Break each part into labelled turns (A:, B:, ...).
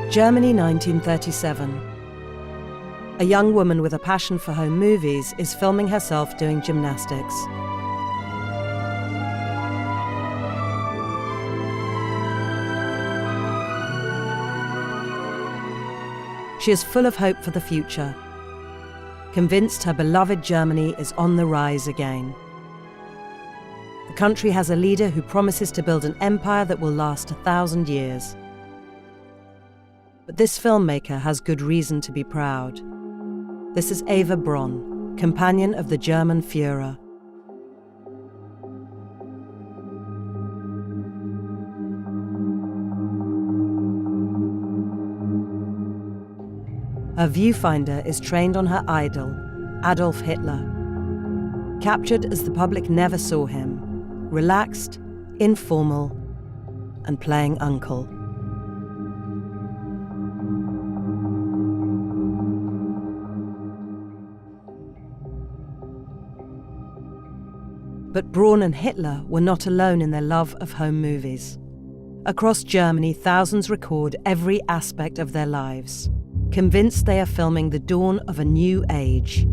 A: Germany 1937. A young woman with a passion for home movies is filming herself doing gymnastics. She is full of hope for the future, convinced her beloved Germany is on the rise again. The country has a leader who promises to build an empire that will last 1,000 years. But this filmmaker has good reason to be proud. This is Eva Braun, companion of the German Führer. Her viewfinder is trained on her idol, Adolf Hitler. Captured as the public never saw him, relaxed, informal, and playing uncle. But Braun and Hitler were not alone in their love of home movies. Across Germany, thousands record every aspect of their lives, convinced they are filming the dawn of a new age.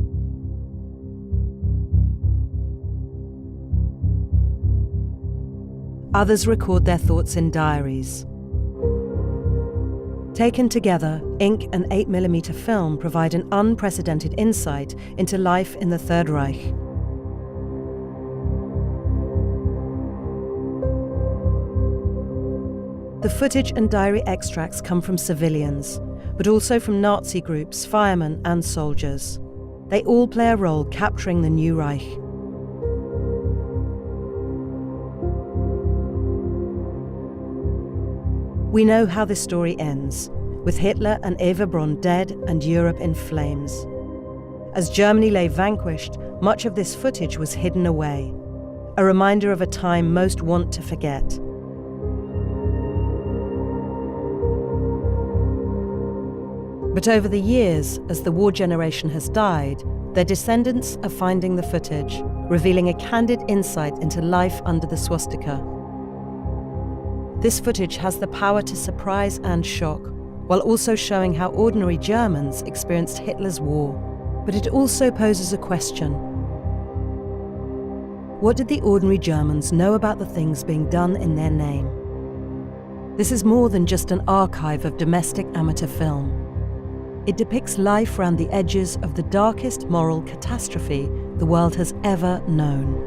A: Others record their thoughts in diaries. Taken together, ink and 8mm film provide an unprecedented insight into life in the Third Reich. The footage and diary extracts come from civilians, but also from Nazi groups, firemen and soldiers. They all play a role capturing the new Reich. We know how this story ends, with Hitler and Eva Braun dead and Europe in flames. As Germany lay vanquished, much of this footage was hidden away, a reminder of a time most want to forget. But over the years, as the war generation has died, their descendants are finding the footage, revealing a candid insight into life under the swastika. This footage has the power to surprise and shock, while also showing how ordinary Germans experienced Hitler's war. But it also poses a question. What did the ordinary Germans know about the things being done in their name? This is more than just an archive of domestic amateur film. It depicts life around the edges of the darkest moral catastrophe the world has ever known.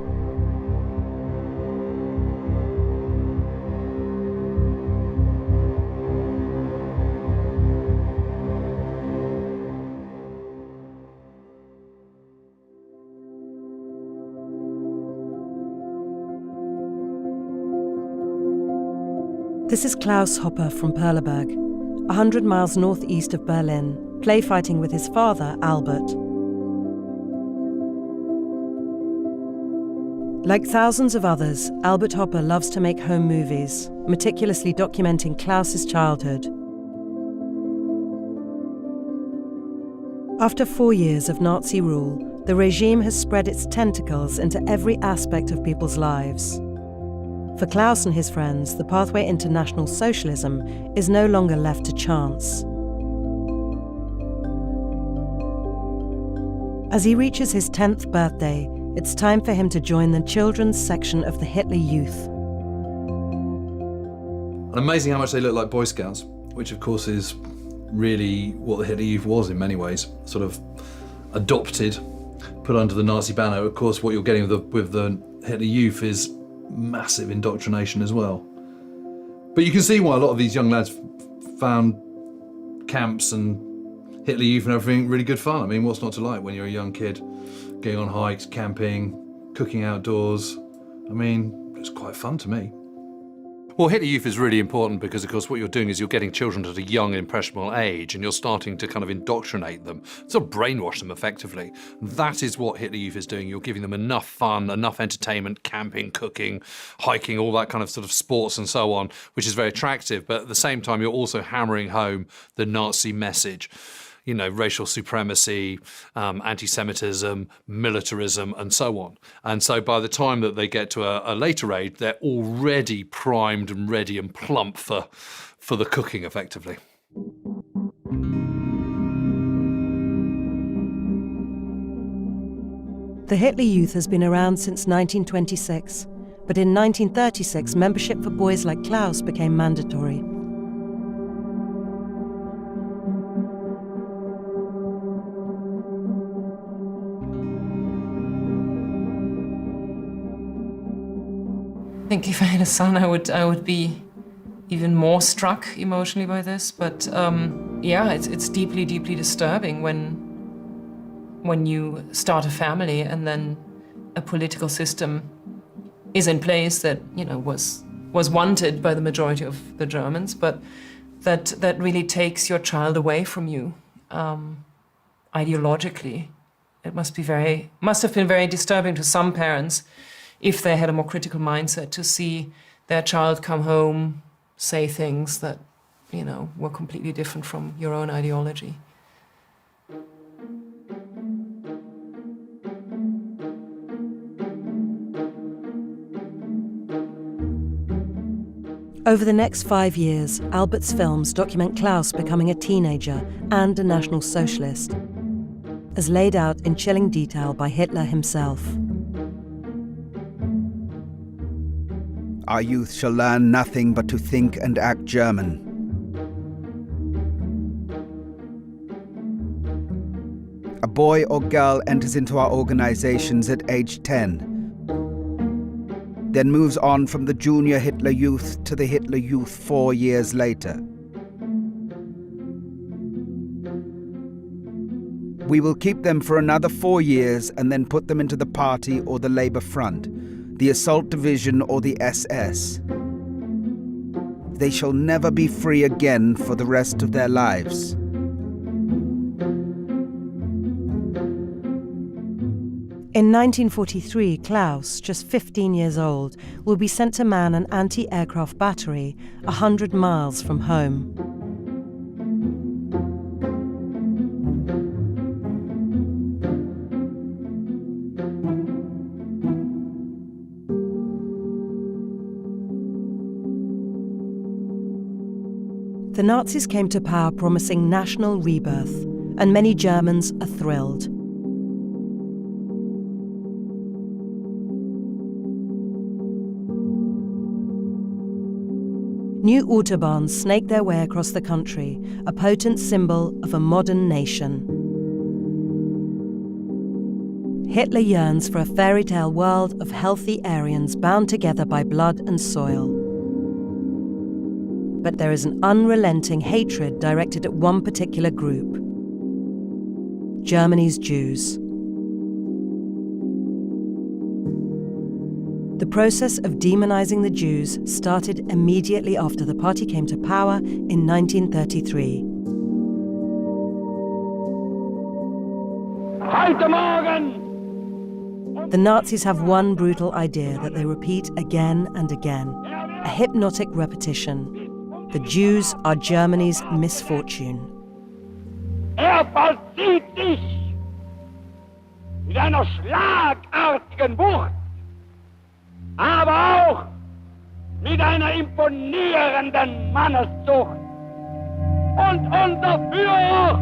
A: This is Klaus Hopper from Perleberg, 100 miles northeast of Berlin, play fighting with his father, Albert. Like thousands of others, Albert Hopper loves to make home movies, meticulously documenting Klaus's childhood. After 4 years of Nazi rule, the regime has spread its tentacles into every aspect of people's lives. For Klaus and his friends, the pathway into National Socialism is no longer left to chance. As he reaches his 10th birthday, it's time for him to join the children's section of the Hitler Youth.
B: Amazing how much they look like Boy Scouts, which of course is really what the Hitler Youth was in many ways, sort of adopted, put under the Nazi banner. Of course, what you're getting with the Hitler Youth is massive indoctrination as well. But you can see why a lot of these young lads found camps and Hitler Youth and everything really good fun. I mean, what's not to like when you're a young kid, going on hikes, camping, cooking outdoors? I mean, it's quite fun to me.
C: Well, Hitler Youth is really important because, of course, what you're doing is you're getting children at a young, impressionable age and you're starting to kind of indoctrinate them, sort of brainwash them effectively. That is what Hitler Youth is doing. You're giving them enough fun, enough entertainment, camping, cooking, hiking, all that kind of sort of sports and so on, which is very attractive. But at the same time, you're also hammering home the Nazi message. You know, racial supremacy, anti-Semitism, militarism, and so on. And so by the time that they get to a later age, they're already primed and ready and plump for the cooking, effectively.
A: The Hitler Youth has been around since 1926, but in 1936 membership for boys like Klaus became mandatory.
D: I think if I had a son, I would be even more struck emotionally by this. But yeah, it's deeply, deeply disturbing when you start a family and then a political system is in place that was wanted by the majority of the Germans, but that really takes your child away from you ideologically. It must have been very disturbing to some parents, if they had a more critical mindset, to see their child come home, say things that, were completely different from your own ideology.
A: Over the next 5 years, Albert's films document Klaus becoming a teenager and a National Socialist, as laid out in chilling detail by Hitler himself.
E: Our youth shall learn nothing but to think and act German. A boy or girl enters into our organizations at age 10, then moves on from the junior Hitler Youth to the Hitler Youth 4 years later. We will keep them for another 4 years and then put them into the Party or the Labour Front, the Assault Division or the SS. They shall never be free again for the rest of their lives.
A: In 1943, Klaus, just 15 years old, will be sent to man an anti-aircraft battery 100 miles from home. The Nazis came to power promising national rebirth, and many Germans are thrilled. New autobahns snake their way across the country, a potent symbol of a modern nation. Hitler yearns for a fairy tale world of healthy Aryans bound together by blood and soil. But there is an unrelenting hatred directed at one particular group: Germany's Jews. The process of demonizing the Jews started immediately after the party came to power in 1933. The Nazis have one brutal idea that they repeat again and again, a hypnotic repetition. The Jews are Germany's misfortune.
F: Vollzieht sich mit einer schlagartigen Wucht, aber auch mit einer imponierenden Manneszucht. Und unser Führer,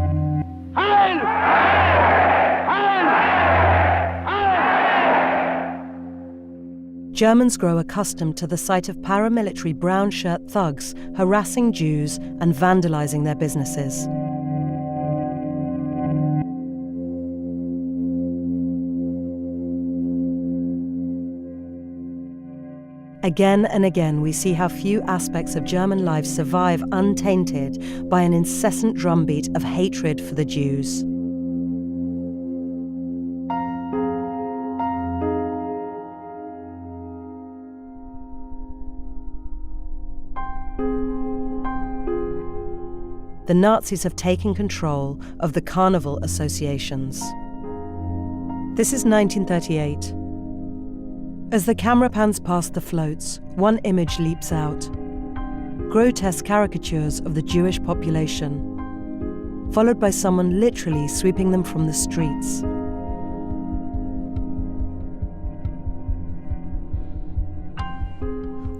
F: Heil! Heil! Heil!
A: Germans grow accustomed to the sight of paramilitary brown shirt thugs harassing Jews and vandalizing their businesses. Again and again, we see how few aspects of German life survive untainted by an incessant drumbeat of hatred for the Jews. The Nazis have taken control of the carnival associations. This is 1938. As the camera pans past the floats, one image leaps out. Grotesque caricatures of the Jewish population, followed by someone literally sweeping them from the streets.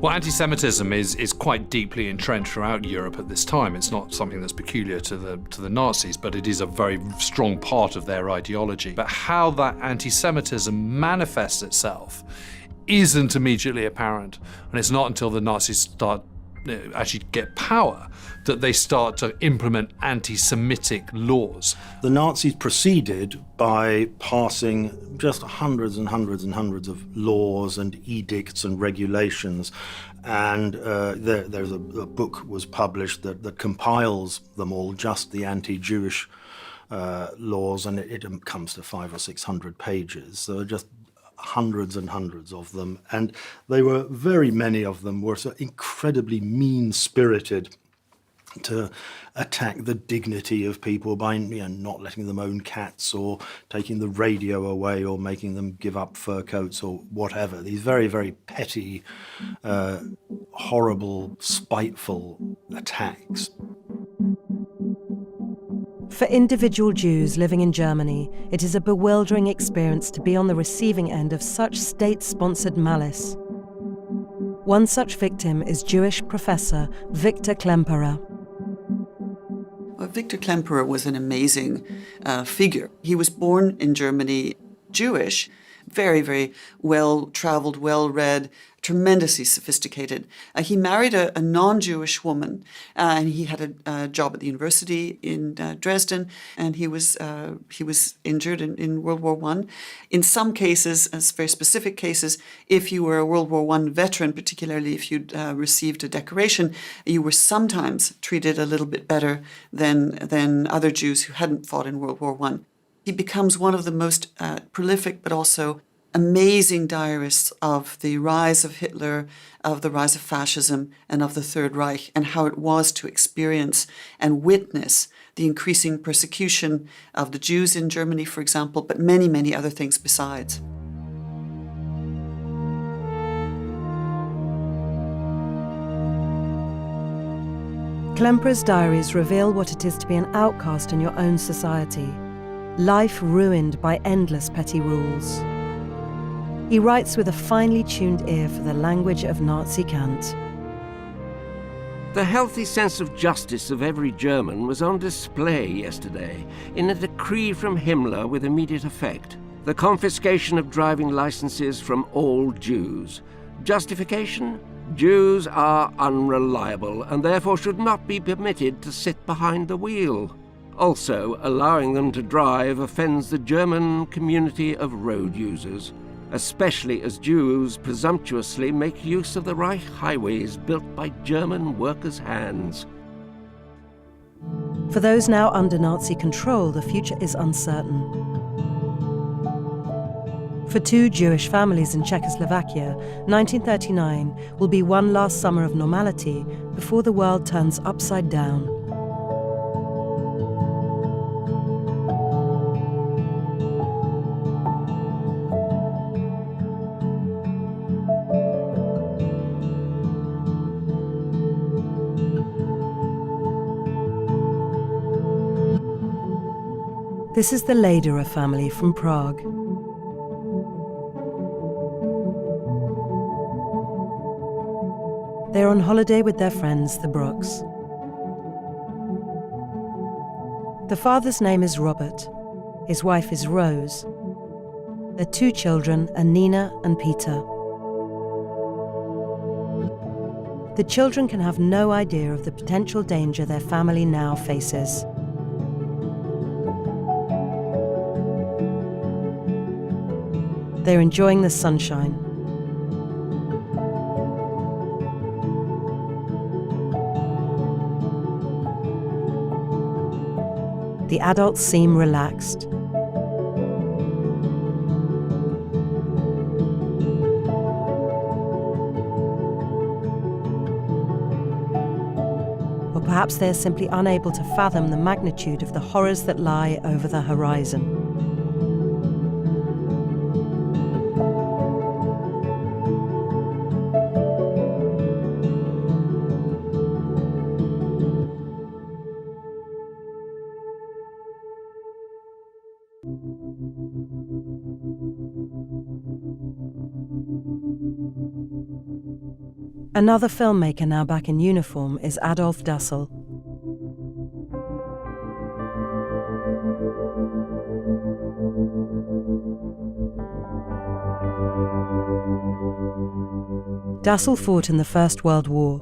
C: Well, anti-Semitism is quite deeply entrenched throughout Europe at this time. It's not something that's peculiar to the Nazis, but it is a very strong part of their ideology. But how that anti-Semitism manifests itself isn't immediately apparent, and it's not until the Nazis start actually get power that they start to implement anti-Semitic laws.
G: The Nazis proceeded by passing just hundreds and hundreds and hundreds of laws and edicts and regulations, and there's a book was published that compiles them all, just the anti-Jewish laws, and it comes to 500 or 600 pages. So just hundreds and hundreds of them, and they were, very many of them were so incredibly mean-spirited to attack the dignity of people by not letting them own cats or taking the radio away or making them give up fur coats or whatever. These very, very petty, horrible, spiteful attacks.
A: For individual Jews living in Germany, it is a bewildering experience to be on the receiving end of such state-sponsored malice. One such victim is Jewish professor Victor Klemperer.
H: Well, Victor Klemperer was an amazing figure. He was born in Germany, Jewish, very, very well-traveled, well-read, tremendously sophisticated. He married a non-Jewish woman, and he had a job at the university in Dresden, and he was injured in World War I. In some cases, as very specific cases, if you were a World War I veteran, particularly if you'd received a decoration, you were sometimes treated a little bit better than other Jews who hadn't fought in World War I. He becomes one of the most prolific but also amazing diarists of the rise of Hitler, of the rise of fascism, and of the Third Reich, and how it was to experience and witness the increasing persecution of the Jews in Germany, for example, but many, many other things besides.
A: Klemperer's diaries reveal what it is to be an outcast in your own society, life ruined by endless petty rules. He writes with a finely tuned ear for the language of Nazi cant.
I: The healthy sense of justice of every German was on display yesterday in a decree from Himmler with immediate effect. The confiscation of driving licenses from all Jews. Justification? Jews are unreliable and therefore should not be permitted to sit behind the wheel. Also, allowing them to drive offends the German community of road users, especially as Jews presumptuously make use of the Reich highways built by German workers' hands.
A: For those now under Nazi control, the future is uncertain. For two Jewish families in Czechoslovakia, 1939 will be one last summer of normality before the world turns upside down. This is the Lederer family from Prague. They're on holiday with their friends, the Brooks. The father's name is Robert. His wife is Rose. Their two children are Nina and Peter. The children can have no idea of the potential danger their family now faces. They're enjoying the sunshine. The adults seem relaxed. Or perhaps they're simply unable to fathom the magnitude of the horrors that lie over the horizon. Another filmmaker now back in uniform is Adolf Dassel. Dassel fought in the First World War.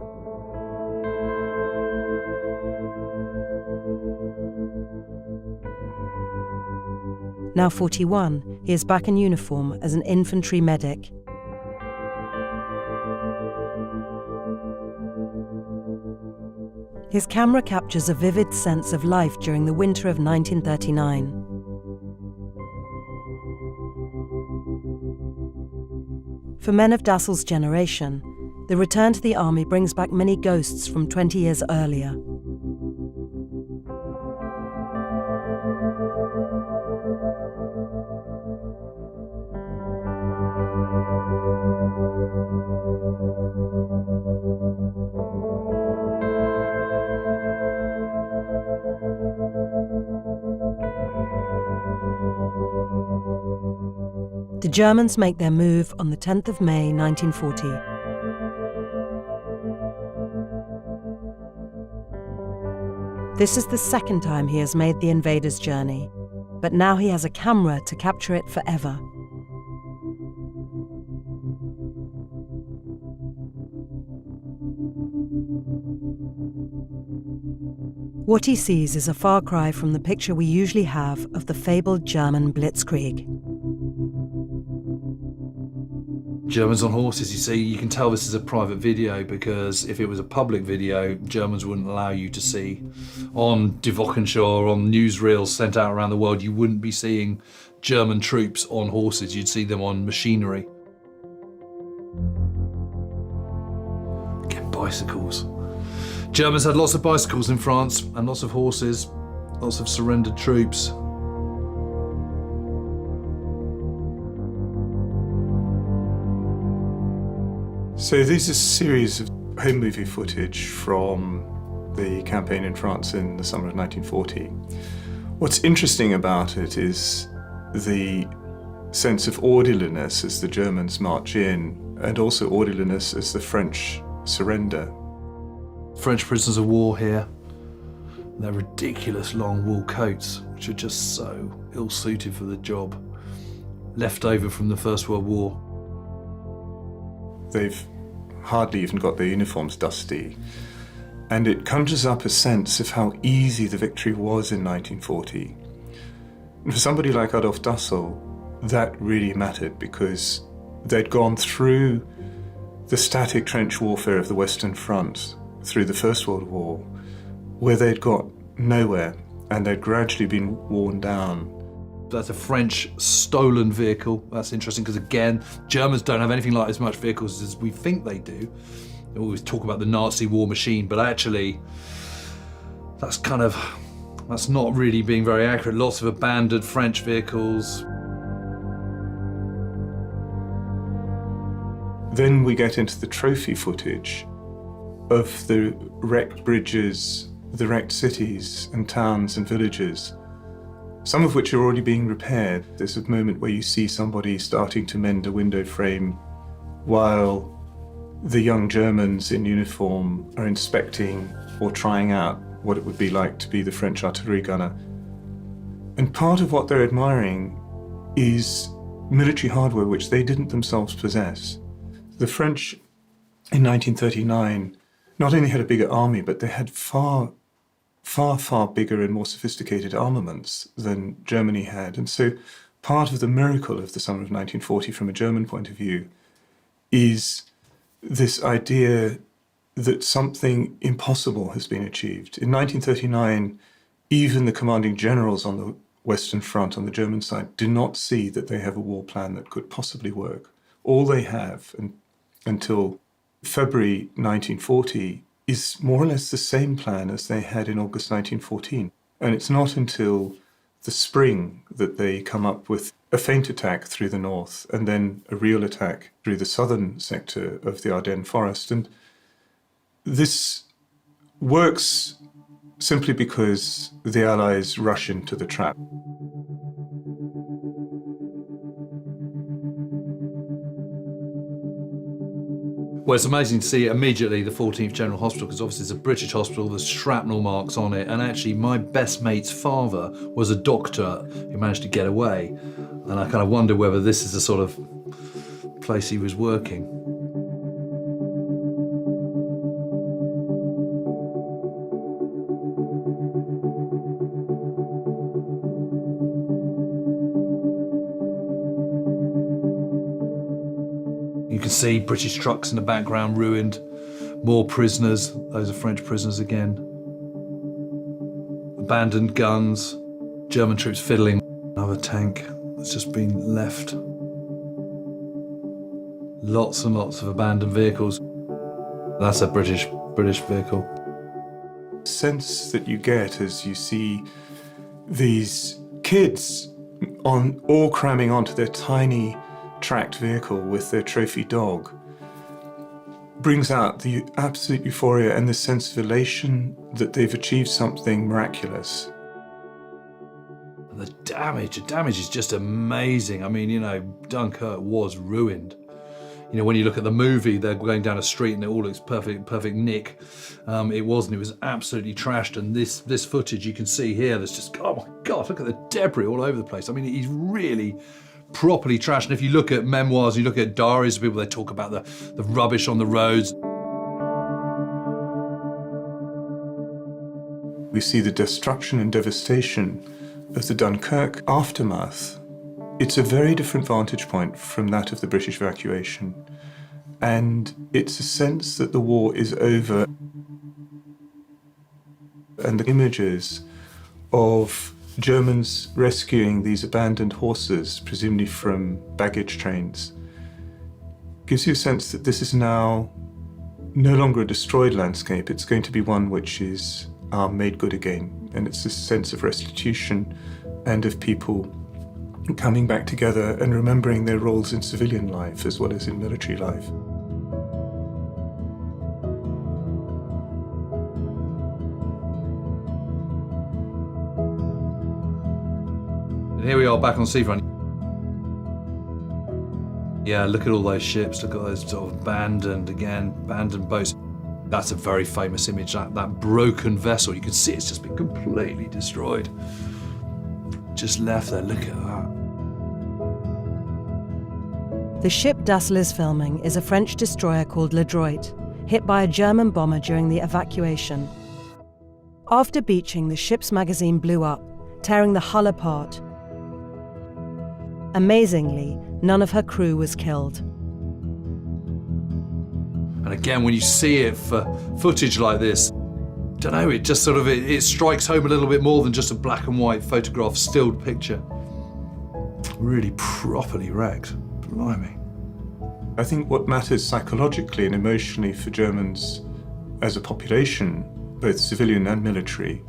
A: Now 41, he is back in uniform as an infantry medic. His camera captures a vivid sense of life during the winter of 1939. For men of Dassel's generation, the return to the army brings back many ghosts from 20 years earlier. The Germans make their move on the 10th of May 1940. This is the second time he has made the invader's journey, but now he has a camera to capture it forever. What he sees is a far cry from the picture we usually have of the fabled German Blitzkrieg.
B: Germans on horses, you see, you can tell this is a private video because if it was a public video, Germans wouldn't allow you to see. On Die Wochenschau, on newsreels sent out around the world, you wouldn't be seeing German troops on horses, you'd see them on machinery. Again, bicycles. Germans had lots of bicycles in France and lots of horses, lots of surrendered troops.
J: So this is a series of home movie footage from the campaign in France in the summer of 1940. What's interesting about it is the sense of orderliness as the Germans march in, and also orderliness as the French surrender.
B: French prisoners of war here. Their ridiculous long wool coats, which are just so ill-suited for the job. Left over from the First World War.
J: They've hardly even got their uniforms dusty. And it conjures up a sense of how easy the victory was in 1940. And for somebody like Adolf Dassel, that really mattered because they'd gone through the static trench warfare of the Western Front, through the First World War, where they'd got nowhere and they'd gradually been worn down.
B: That's a French stolen vehicle. That's interesting because, again, Germans don't have anything like as much vehicles as we think they do. They always talk about the Nazi war machine, but actually that's not really being very accurate. Lots of abandoned French vehicles.
J: Then we get into the trophy footage of the wrecked bridges, the wrecked cities and towns and villages, some of which are already being repaired. There's a moment where you see somebody starting to mend a window frame while the young Germans in uniform are inspecting or trying out what it would be like to be the French artillery gunner. And part of what they're admiring is military hardware which they didn't themselves possess. The French in 1939 not only had a bigger army, but they had far bigger and more sophisticated armaments than Germany had. And so part of the miracle of the summer of 1940 from a German point of view is this idea that something impossible has been achieved. In 1939, even the commanding generals on the Western Front, on the German side, do not see that they have a war plan that could possibly work. All they have until February 1940 is more or less the same plan as they had in August 1914. And it's not until the spring that they come up with a feint attack through the north and then a real attack through the southern sector of the Ardennes forest. And this works simply because the Allies rush into the trap.
B: Well, it's amazing to see immediately the 14th General Hospital, because obviously it's a British hospital, there's shrapnel marks on it, and actually my best mate's father was a doctor who managed to get away, and I kind of wonder whether this is the sort of place he was working. You can see British trucks in the background, ruined. More prisoners, those are French prisoners again. Abandoned guns, German troops fiddling. Another tank that's just been left. Lots and lots of abandoned vehicles. That's a British vehicle.
J: Sense that you get as you see these kids all cramming onto their tiny tracked vehicle with their trophy dog brings out the absolute euphoria and the sense of elation that they've achieved something miraculous.
B: The damage is just amazing. I mean, you know, Dunkirk was ruined. You know, when you look at the movie, they're going down a street and it all looks perfect nick. It wasn't, it was absolutely trashed. And this footage you can see here, there's just, oh my God, look at the debris all over the place. I mean, he's really properly trashed. And if you look at memoirs, you look at diaries of people, they talk about the rubbish on the roads.
J: We see the destruction and devastation of the Dunkirk aftermath. It's a very different vantage point from that of the British evacuation. And it's a sense that the war is over. And the images of Germans rescuing these abandoned horses, presumably from baggage trains, gives you a sense that this is now no longer a destroyed landscape. It's going to be one which is made good again. And it's this sense of restitution and of people coming back together and remembering their roles in civilian life as well as in military life.
B: And here we are back on seafront. Yeah, look at all those ships, look at those sort of abandoned boats. That's a very famous image, that broken vessel. You can see it's just been completely destroyed. Just left there, look at that.
A: The ship Dassel is filming is a French destroyer called Le Droit, hit by a German bomber during the evacuation. After beaching, the ship's magazine blew up, tearing the hull apart. Amazingly, none of her crew was killed.
B: And again, when you see it for footage like this, don't know, it just sort of, it strikes home a little bit more than just a black and white photograph, stilled picture. Really properly wrecked, blimey.
J: I think what matters psychologically and emotionally for Germans as a population, both civilian and military,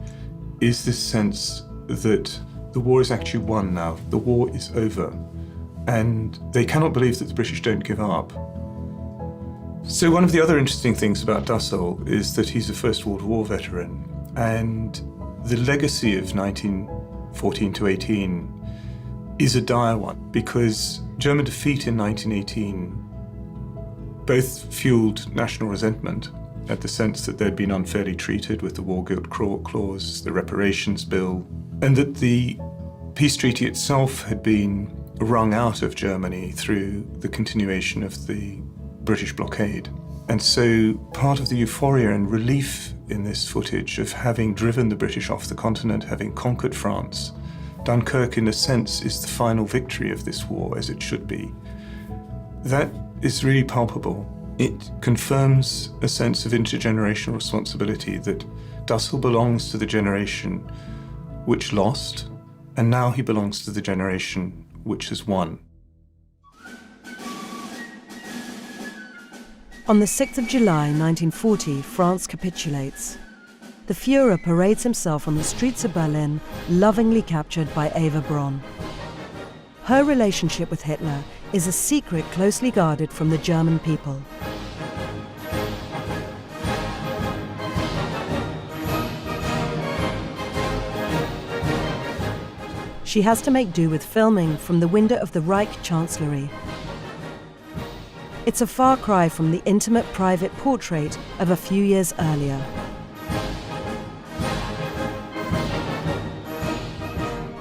J: is this sense that the war is actually won now. The war is over. And they cannot believe that the British don't give up. So one of the other interesting things about Dassel is that he's a First World War veteran. And the legacy of 1914 to 18 is a dire one, because German defeat in 1918 both fueled national resentment at the sense that they'd been unfairly treated with the War Guilt Clause, the reparations bill, and that the peace treaty itself had been wrung out of Germany through the continuation of the British blockade. And so part of the euphoria and relief in this footage of having driven the British off the continent, having conquered France, Dunkirk in a sense is the final victory of this war, as it should be. That is really palpable. It confirms a sense of intergenerational responsibility, that Dassel belongs to the generation which lost, and now he belongs to the generation which has won.
A: On the 6th of July 1940, France capitulates. The Führer parades himself on the streets of Berlin, lovingly captured by Eva Braun. Her relationship with Hitler is a secret closely guarded from the German people. She has to make do with filming from the window of the Reich Chancellery. It's a far cry from the intimate private portrait of a few years earlier.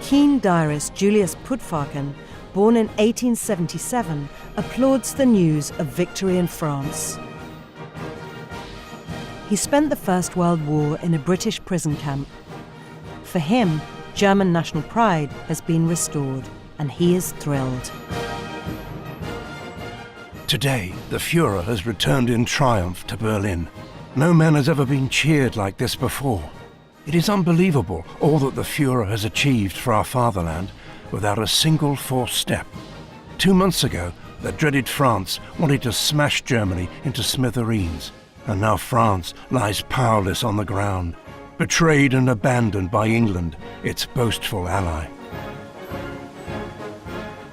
A: Keen diarist Julius Putfaken, born in 1877, applauds the news of victory in France. He spent the First World War in a British prison camp. For him, German national pride has been restored, and he is thrilled.
K: Today, the Führer has returned in triumph to Berlin. No man has ever been cheered like this before. It is unbelievable all that the Führer has achieved for our fatherland without a single forced step. 2 months ago, the dreaded France wanted to smash Germany into smithereens, and now France lies powerless on the ground, betrayed and abandoned by England, its boastful ally.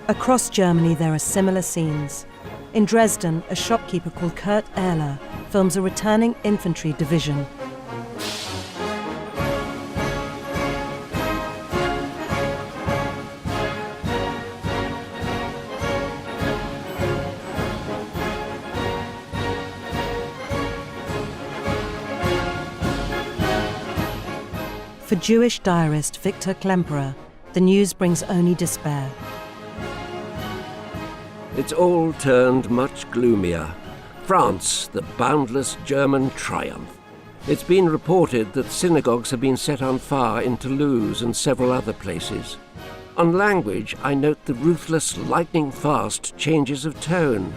A: Across Germany, there are similar scenes. In Dresden, a shopkeeper called Kurt Ehler films a returning infantry division. For Jewish diarist Victor Klemperer, the news brings only despair.
I: It's all turned much gloomier. France, the boundless German triumph. It's been reported that synagogues have been set on fire in Toulouse and several other places. On language, I note the ruthless, lightning-fast changes of tone.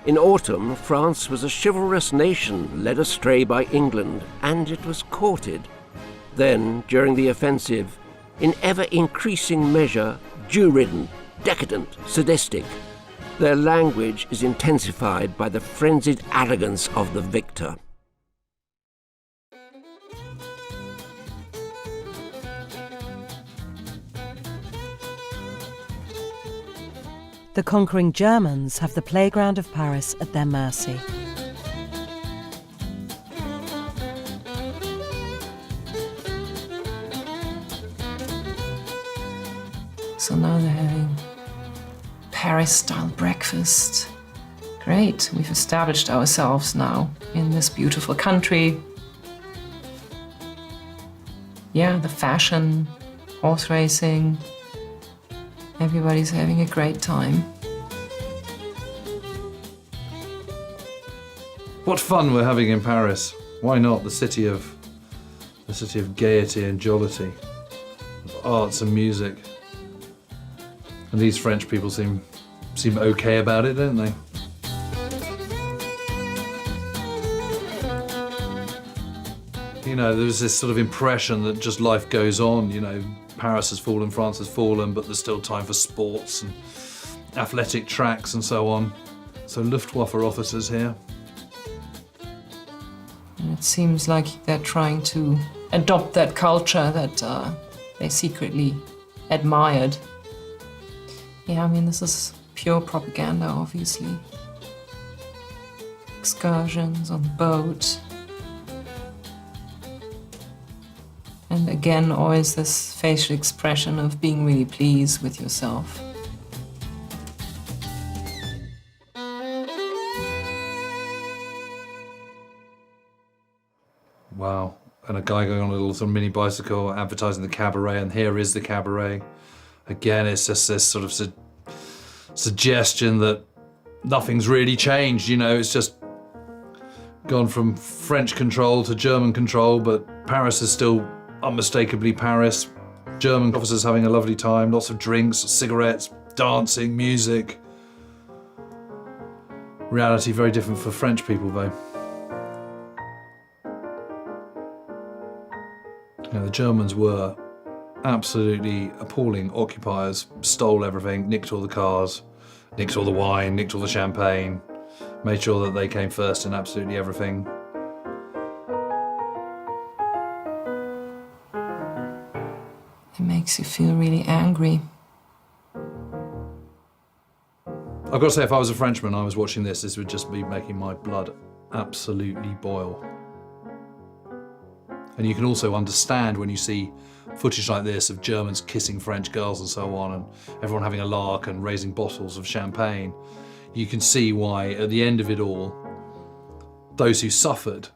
I: In autumn, France was a chivalrous nation led astray by England, and it was courted. Then, during the offensive, in ever-increasing measure, Jew-ridden, decadent, sadistic. Their language is intensified by the frenzied arrogance of the victor.
A: The conquering Germans have the playground of Paris at their mercy.
D: So now they're having Paris-style breakfast. Great, we've established ourselves now in this beautiful country. Yeah, the fashion, horse racing, everybody's having a great time.
B: What fun we're having in Paris. Why not? The city of gaiety and jollity, of arts and music. And these French people seem okay about it, don't they? You know, there's this sort of impression that just life goes on, you know, Paris has fallen, France has fallen, but there's still time for sports and athletic tracks and so on. So Luftwaffe officers here.
D: And it seems like they're trying to adopt that culture that they secretly admired. Yeah, I mean, this is pure propaganda, obviously. Excursions on the boat. And again, always this facial expression of being really pleased with yourself.
B: Wow. And a guy going on a little sort of mini bicycle advertising the cabaret, and here is the cabaret. Again, it's just this sort of suggestion that nothing's really changed, you know, it's just gone from French control to German control, but Paris is still unmistakably Paris. German officers having a lovely time, lots of drinks, cigarettes, dancing, music. Reality very different for French people, though. You know, the Germans were absolutely appalling occupiers, stole everything, nicked all the cars, nicked all the wine, nicked all the champagne, made sure that they came first in absolutely everything.
D: It makes you feel really angry.
B: I've got to say, if I was a Frenchman, I was watching this would just be making my blood absolutely boil. And you can also understand when you see footage like this of Germans kissing French girls and so on, and everyone having a lark and raising bottles of champagne. you can see why, at the end of it all, those who suffered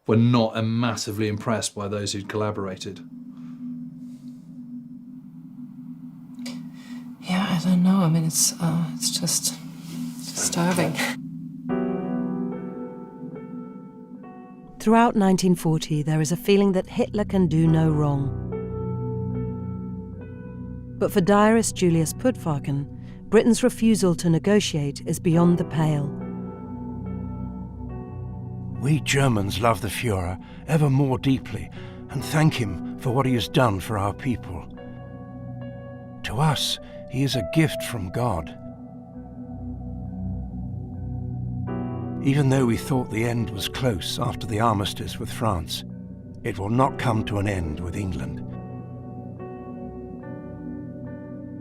B: were not massively impressed by those who'd collaborated.
D: Yeah, I don't know. I mean, it's just disturbing.
A: Throughout 1940, there is a feeling that Hitler can do no wrong. But for diarist Julius Pudvarken, Britain's refusal to negotiate is beyond the pale.
K: We Germans love the Führer ever more deeply and thank him for what he has done for our people. To us, he is a gift from God. Even though we thought the end was close after the armistice with France, it will not come to an end with England.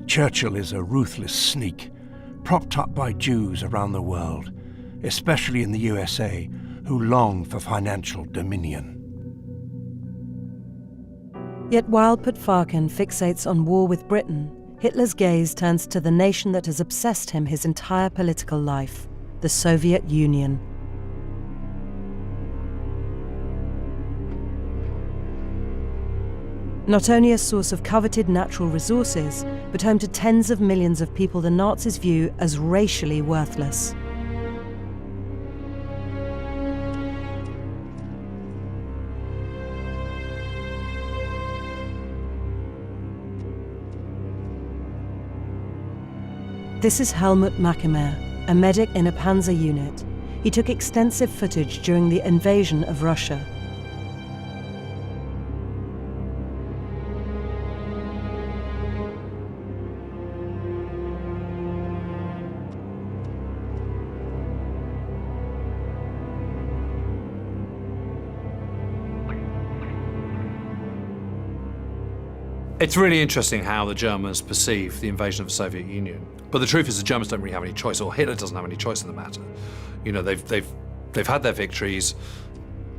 K: Churchill is a ruthless sneak, propped up by Jews around the world, especially in the USA, who long for financial dominion.
A: Yet while Pudvarken fixates on war with Britain, Hitler's gaze turns to the nation that has obsessed him his entire political life, the Soviet Union. Not only a source of coveted natural resources, but home to tens of millions of people the Nazis view as racially worthless. This is Helmut Mackemer, a medic in a panzer unit. He took extensive footage during the invasion of Russia.
C: It's really interesting how the Germans perceive the invasion of the Soviet Union. But the truth is the Germans don't really have any choice, or Hitler doesn't have any choice in the matter. You know, they've had their victories,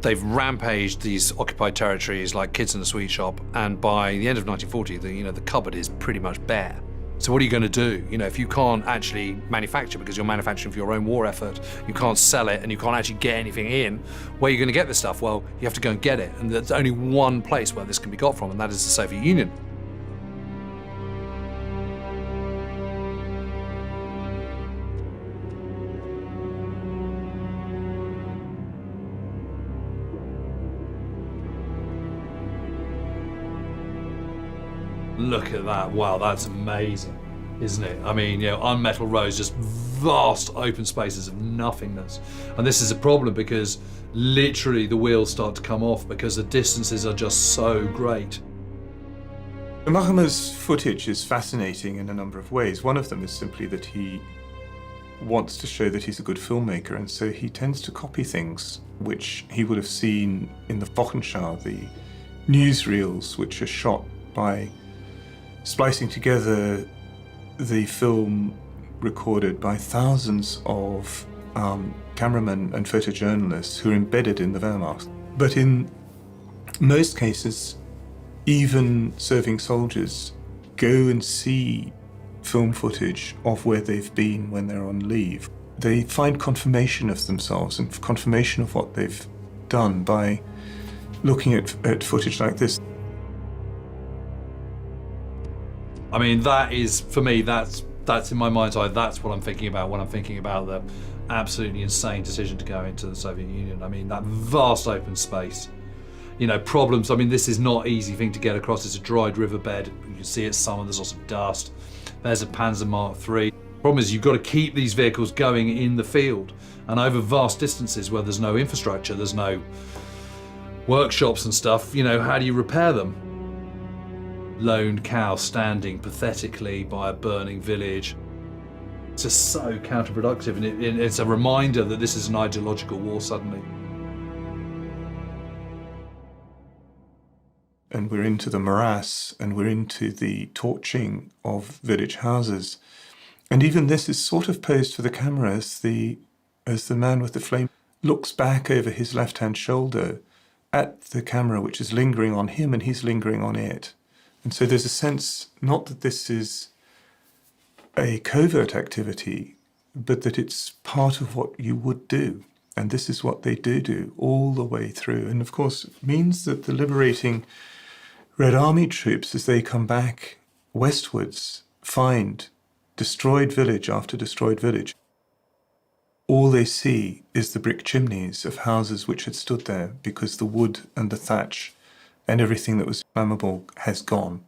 C: they've rampaged these occupied territories like kids in a sweet shop, and by the end of 1940, the cupboard is pretty much bare. So what are you going to do? You know, if you can't actually manufacture because you're manufacturing for your own war effort, you can't sell it, and you can't actually get anything in, where are you going to get this stuff? Well, you have to go and get it, and there's only one place where this can be got from, and that is the Soviet Union. Look at that, wow, that's amazing, isn't it? I mean, you know, unmetalled roads, just vast open spaces of nothingness. And this is a problem because literally the wheels start to come off because the distances are just so great.
J: Mackemer's footage is fascinating in a number of ways. One of them is simply that he wants to show that he's a good filmmaker, and so he tends to copy things which he would have seen in the Wochenschau, the newsreels which are shot by splicing together the film recorded by thousands of cameramen and photojournalists who are embedded in the Wehrmacht. But in most cases, even serving soldiers go and see film footage of where they've been when they're on leave. They find confirmation of themselves and confirmation of what they've done by looking at footage like this.
B: I mean, that is, for me, that's in my mind's eye, that's what I'm thinking about when I'm thinking about the absolutely insane decision to go into the Soviet Union. I mean, that vast open space. You know, problems, I mean, this is not an easy thing to get across. It's a dried riverbed. You can see it's summer, there's lots of dust. There's a Panzer Mark III. Problem is, you've got to keep these vehicles going in the field and over vast distances where there's no infrastructure, there's no workshops and stuff. You know, how do you repair them? Lone cow standing pathetically by a burning village. It's just so counterproductive, and it's a reminder that this is an ideological war suddenly.
J: And we're into the morass, and we're into the torching of village houses. And even this is sort of posed for the camera as the man with the flame looks back over his left-hand shoulder at the camera, which is lingering on him, and he's lingering on it. And so there's a sense, not that this is a covert activity, but that it's part of what you would do. And this is what they do all the way through. And of course, it means that the liberating Red Army troops, as they come back westwards, find destroyed village after destroyed village. All they see is the brick chimneys of houses which had stood there because the wood and the thatch and everything that was flammable has gone.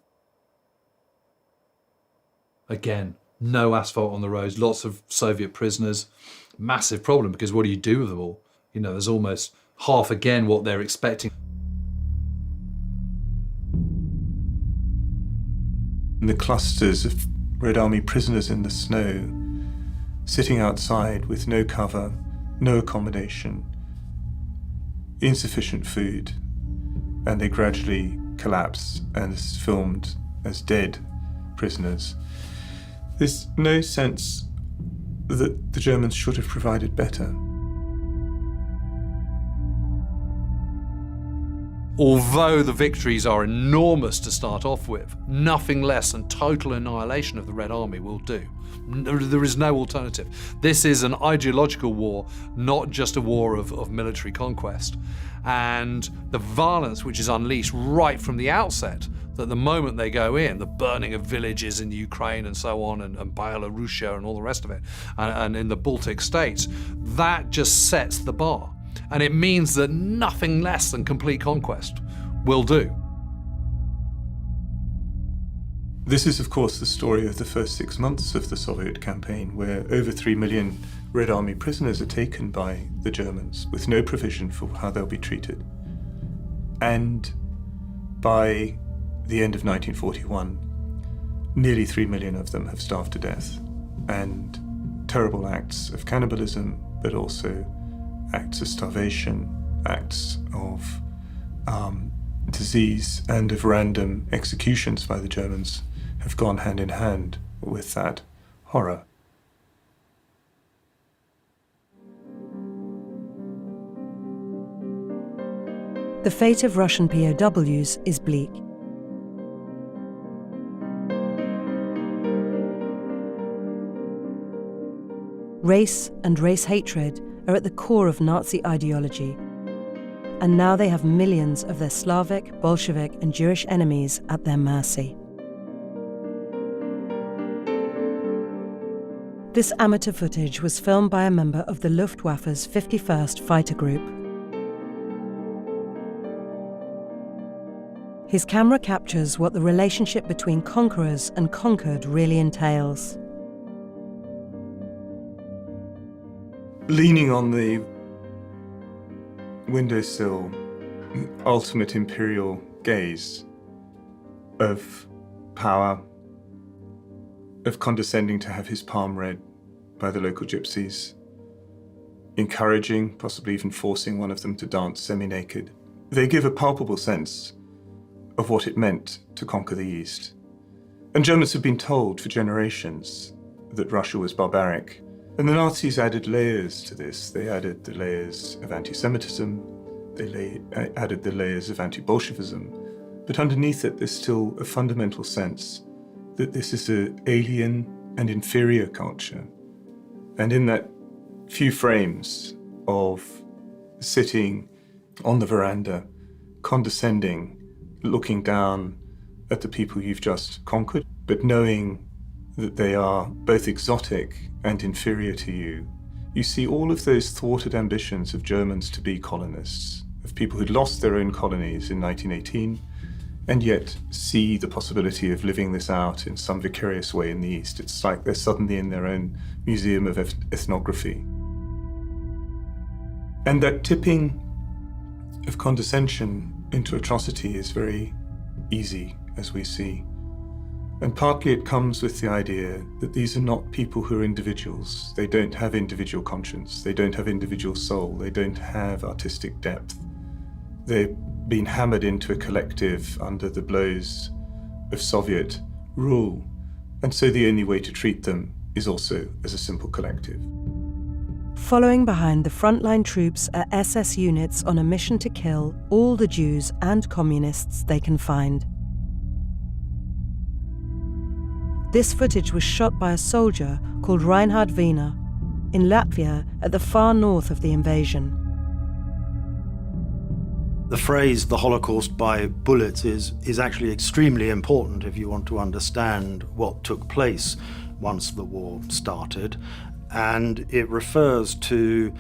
B: Again, no asphalt on the roads, lots of Soviet prisoners. Massive problem, because what do you do with them all? You know, there's almost half again what they're expecting.
J: And the clusters of Red Army prisoners in the snow, sitting outside with no cover, no accommodation, insufficient food, and they gradually collapse and is filmed as dead prisoners. There's no sense that the Germans should have provided better.
C: Although the victories are enormous to start off with, nothing less than total annihilation of the Red Army will do. There is no alternative. This is an ideological war, not just a war of military conquest. And the violence which is unleashed right from the outset, that the moment they go in, the burning of villages in Ukraine and so on, and Belarus and all the rest of it, and in the Baltic states, that just sets the bar. And it means that nothing less than complete conquest will do.
J: This is, of course, the story of the first 6 months of the Soviet campaign, where over 3 million Red Army prisoners are taken by the Germans with no provision for how they'll be treated. And by the end of 1941, nearly 3 million of them have starved to death. And terrible acts of cannibalism, but also acts of starvation, acts of disease, and of random executions by the Germans have gone hand in hand with that horror.
A: The fate of Russian POWs is bleak. Race and race hatred are at the core of Nazi ideology, and now they have millions of their Slavic, Bolshevik, and Jewish enemies at their mercy. This amateur footage was filmed by a member of the Luftwaffe's 51st Fighter Group. His camera captures what the relationship between conquerors and conquered really entails.
J: Leaning on the windowsill, ultimate imperial gaze of power, of condescending to have his palm read by the local gypsies, encouraging, possibly even forcing one of them to dance semi-naked. They give a palpable sense of what it meant to conquer the East. And Germans have been told for generations that Russia was barbaric. And the Nazis added layers to this. They added the layers of anti-Semitism, they added the layers of anti-Bolshevism. But underneath it, there's still a fundamental sense that this is an alien and inferior culture. And in that few frames of sitting on the veranda, condescending, looking down at the people you've just conquered, but knowing that they are both exotic and inferior to you, you see all of those thwarted ambitions of Germans to be colonists, of people who'd lost their own colonies in 1918, and yet see the possibility of living this out in some vicarious way in the East. It's like they're suddenly in their own museum of ethnography. And that tipping of condescension into atrocity is very easy, as we see. And partly it comes with the idea that these are not people who are individuals. They don't have individual conscience. They don't have individual soul. They don't have artistic depth. They've been hammered into a collective under the blows of Soviet rule. And so the only way to treat them is also as a simple collective.
A: Following behind the frontline troops are SS units on a mission to kill all the Jews and communists they can find. This footage was shot by a soldier called Reinhard Wiener. in Latvia at the far north of the invasion.
G: The phrase "the Holocaust by bullets" is actually extremely important if you want to understand what took place once the war started. And it refers to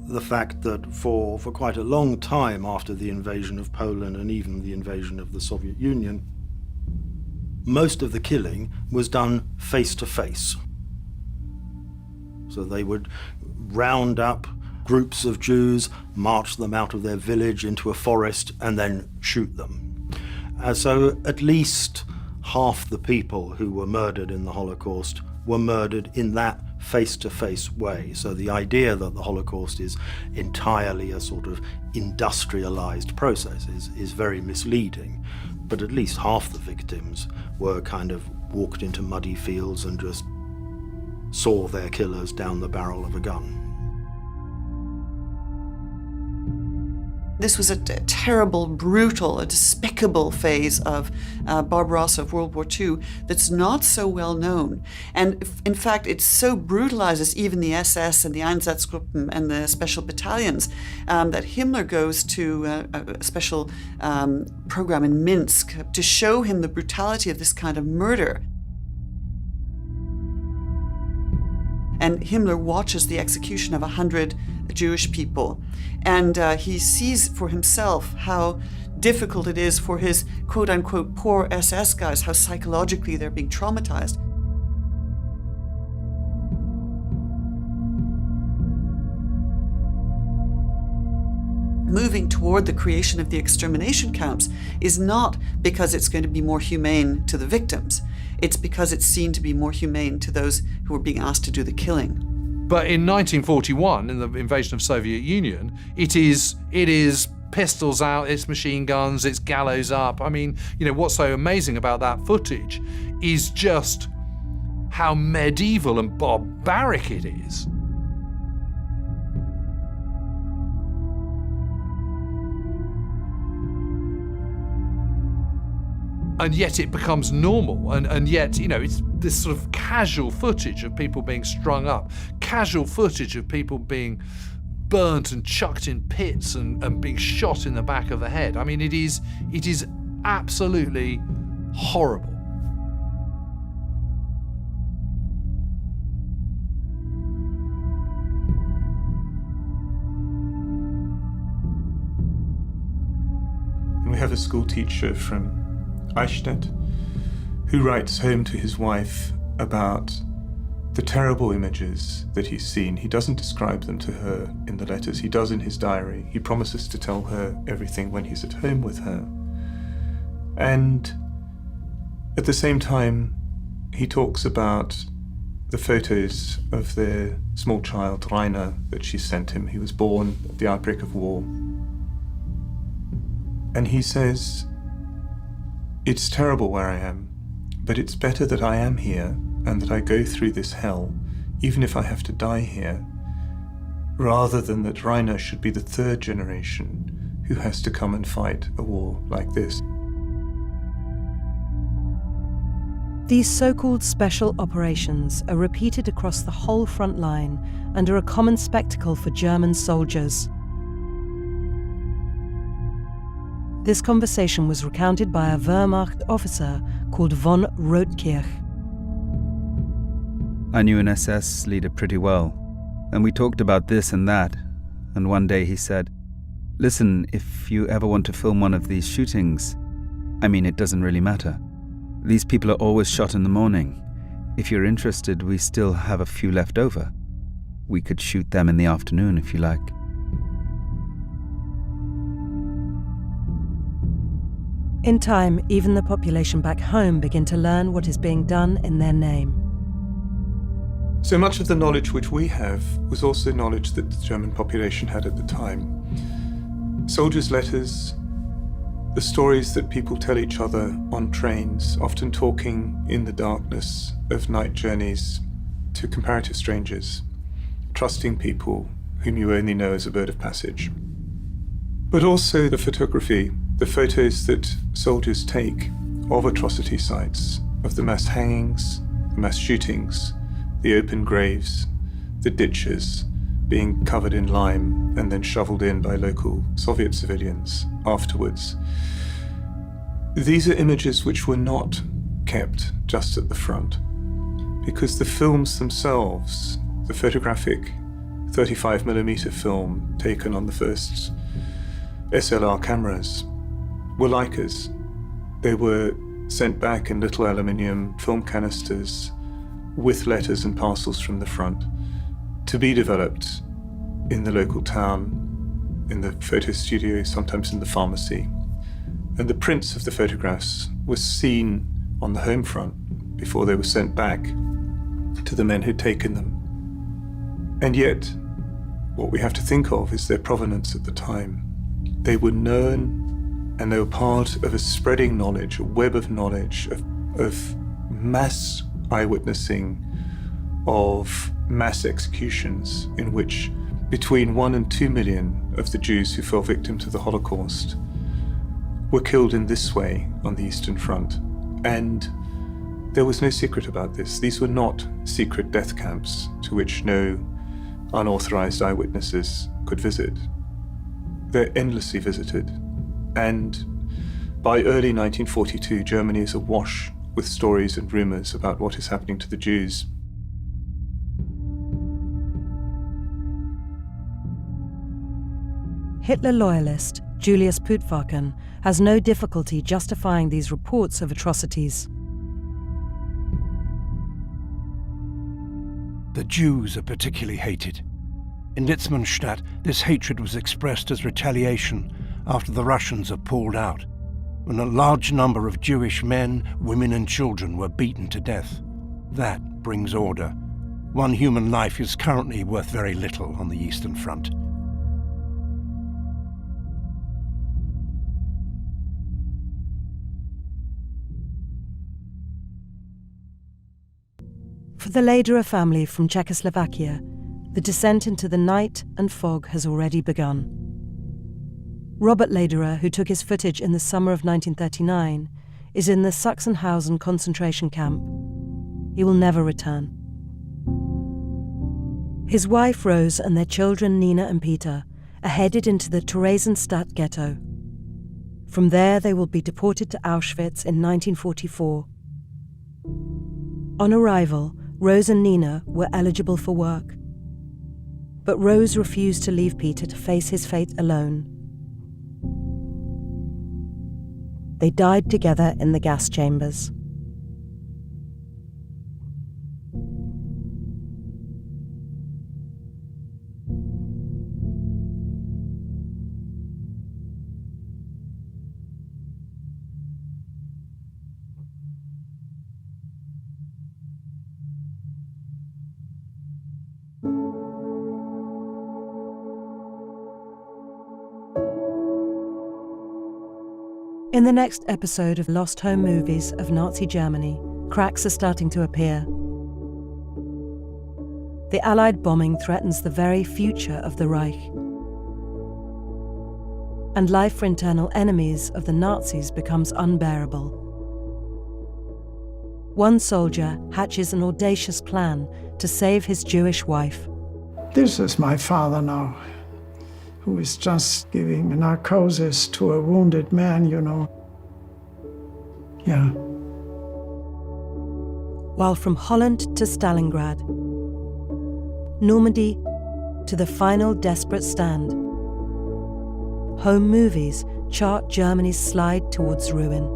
G: the fact that for quite a long time after the invasion of Poland and even the invasion of the Soviet Union, most of the killing was done face to face. So they would round up groups of Jews, march them out of their village into a forest, and then shoot them. So at least half the people who were murdered in the Holocaust were murdered in that face-to-face way. So the idea that the Holocaust is entirely a sort of industrialized process is very misleading. But at least half the victims were kind of walked into muddy fields and just saw their killers down the barrel of a gun.
H: This was a terrible, brutal, a despicable phase of Barbarossa, of World War II, that's not so well known. And in fact, it so brutalizes even the SS and the Einsatzgruppen and the special battalions that Himmler goes to a special program in Minsk to show him the brutality of this kind of murder. And Himmler watches the execution of 100 Jewish people. And he sees for himself how difficult it is for his quote-unquote poor SS guys, how psychologically they're being traumatized. Moving toward the creation of the extermination camps is not because it's going to be more humane to the victims. It's because it's seen to be more humane to those who are being asked to do the killing.
C: But in 1941, in the invasion of Soviet Union, it is pistols out, it's machine guns, it's gallows up. I mean, you know, what's so amazing about that footage is just how medieval and barbaric it is. And yet it becomes normal, and yet, you know, it's this sort of casual footage of people being strung up, casual footage of people being burnt and chucked in pits and being shot in the back of the head. I mean, it is absolutely horrible.
J: And we have a school teacher from Eichstätt, who writes home to his wife about the terrible images that he's seen. He doesn't describe them to her in the letters, he does in his diary. He promises to tell her everything when he's at home with her. And at the same time, he talks about the photos of their small child, Rainer, that she sent him. He was born at the outbreak of war. And he says, "It's terrible where I am, but it's better that I am here and that I go through this hell, even if I have to die here, rather than that Rainer should be the third generation who has to come and fight a war like this."
A: These so-called special operations are repeated across the whole front line and are a common spectacle for German soldiers. This conversation was recounted by a Wehrmacht officer called von Rotkirch.
E: I knew an SS leader pretty well, and we talked about this and that, and one day he said, "Listen, if you ever want to film one of these shootings, I mean, it doesn't really matter. These people are always shot in the morning. If you're interested, we still have a few left over. We could shoot them in the afternoon if you like."
A: In time, even the population back home begin to learn what is being done in their name.
J: So much of the knowledge which we have was also knowledge that the German population had at the time. Soldiers' letters, the stories that people tell each other on trains, often talking in the darkness of night journeys to comparative strangers, trusting people whom you only know as a bird of passage. But also the photography, the photos that soldiers take of atrocity sites, of the mass hangings, the mass shootings, the open graves, the ditches being covered in lime and then shoveled in by local Soviet civilians afterwards. These are images which were not kept just at the front, because the films themselves, the photographic 35mm film taken on the first SLR cameras, were Leicas. They were sent back in little aluminium film canisters with letters and parcels from the front to be developed in the local town, in the photo studio, sometimes in the pharmacy. And the prints of the photographs were seen on the home front before they were sent back to the men who'd taken them. And yet, what we have to think of is their provenance at the time. They were known, and they were part of a spreading knowledge, a web of knowledge, of mass eyewitnessing, of mass executions in which between 1 and 2 million of the Jews who fell victim to the Holocaust were killed in this way on the Eastern Front. And there was no secret about this. These were not secret death camps to which no unauthorized eyewitnesses could visit. They're endlessly visited. And by early 1942, Germany is awash with stories and rumors about what is happening to the Jews.
A: Hitler loyalist Julius Puttwagen has no difficulty justifying these reports of atrocities.
K: The Jews are particularly hated. In Litzmannstadt, this hatred was expressed as retaliation after the Russians had pulled out, when a large number of Jewish men, women and children were beaten to death. That brings order. One human life is currently worth very little on the Eastern Front.
A: For the Lederer family from Czechoslovakia, the descent into the night and fog has already begun. Robert Lederer, who took his footage in the summer of 1939, is in the Sachsenhausen concentration camp. He will never return. His wife Rose and their children Nina and Peter are headed into the Theresienstadt ghetto. From there they will be deported to Auschwitz in 1944. On arrival, Rose and Nina were eligible for work. But Rose refused to leave Peter to face his fate alone. They died together in the gas chambers. In the next episode of Lost Home Movies of Nazi Germany, cracks are starting to appear. The Allied bombing threatens the very future of the Reich. And life for internal enemies of the Nazis becomes unbearable. One soldier hatches an audacious plan to save his Jewish wife.
L: This is my father now, who is just giving narcosis to a wounded man, you know. Yeah.
A: While from Holland to Stalingrad, Normandy to the final desperate stand, home movies chart Germany's slide towards ruin.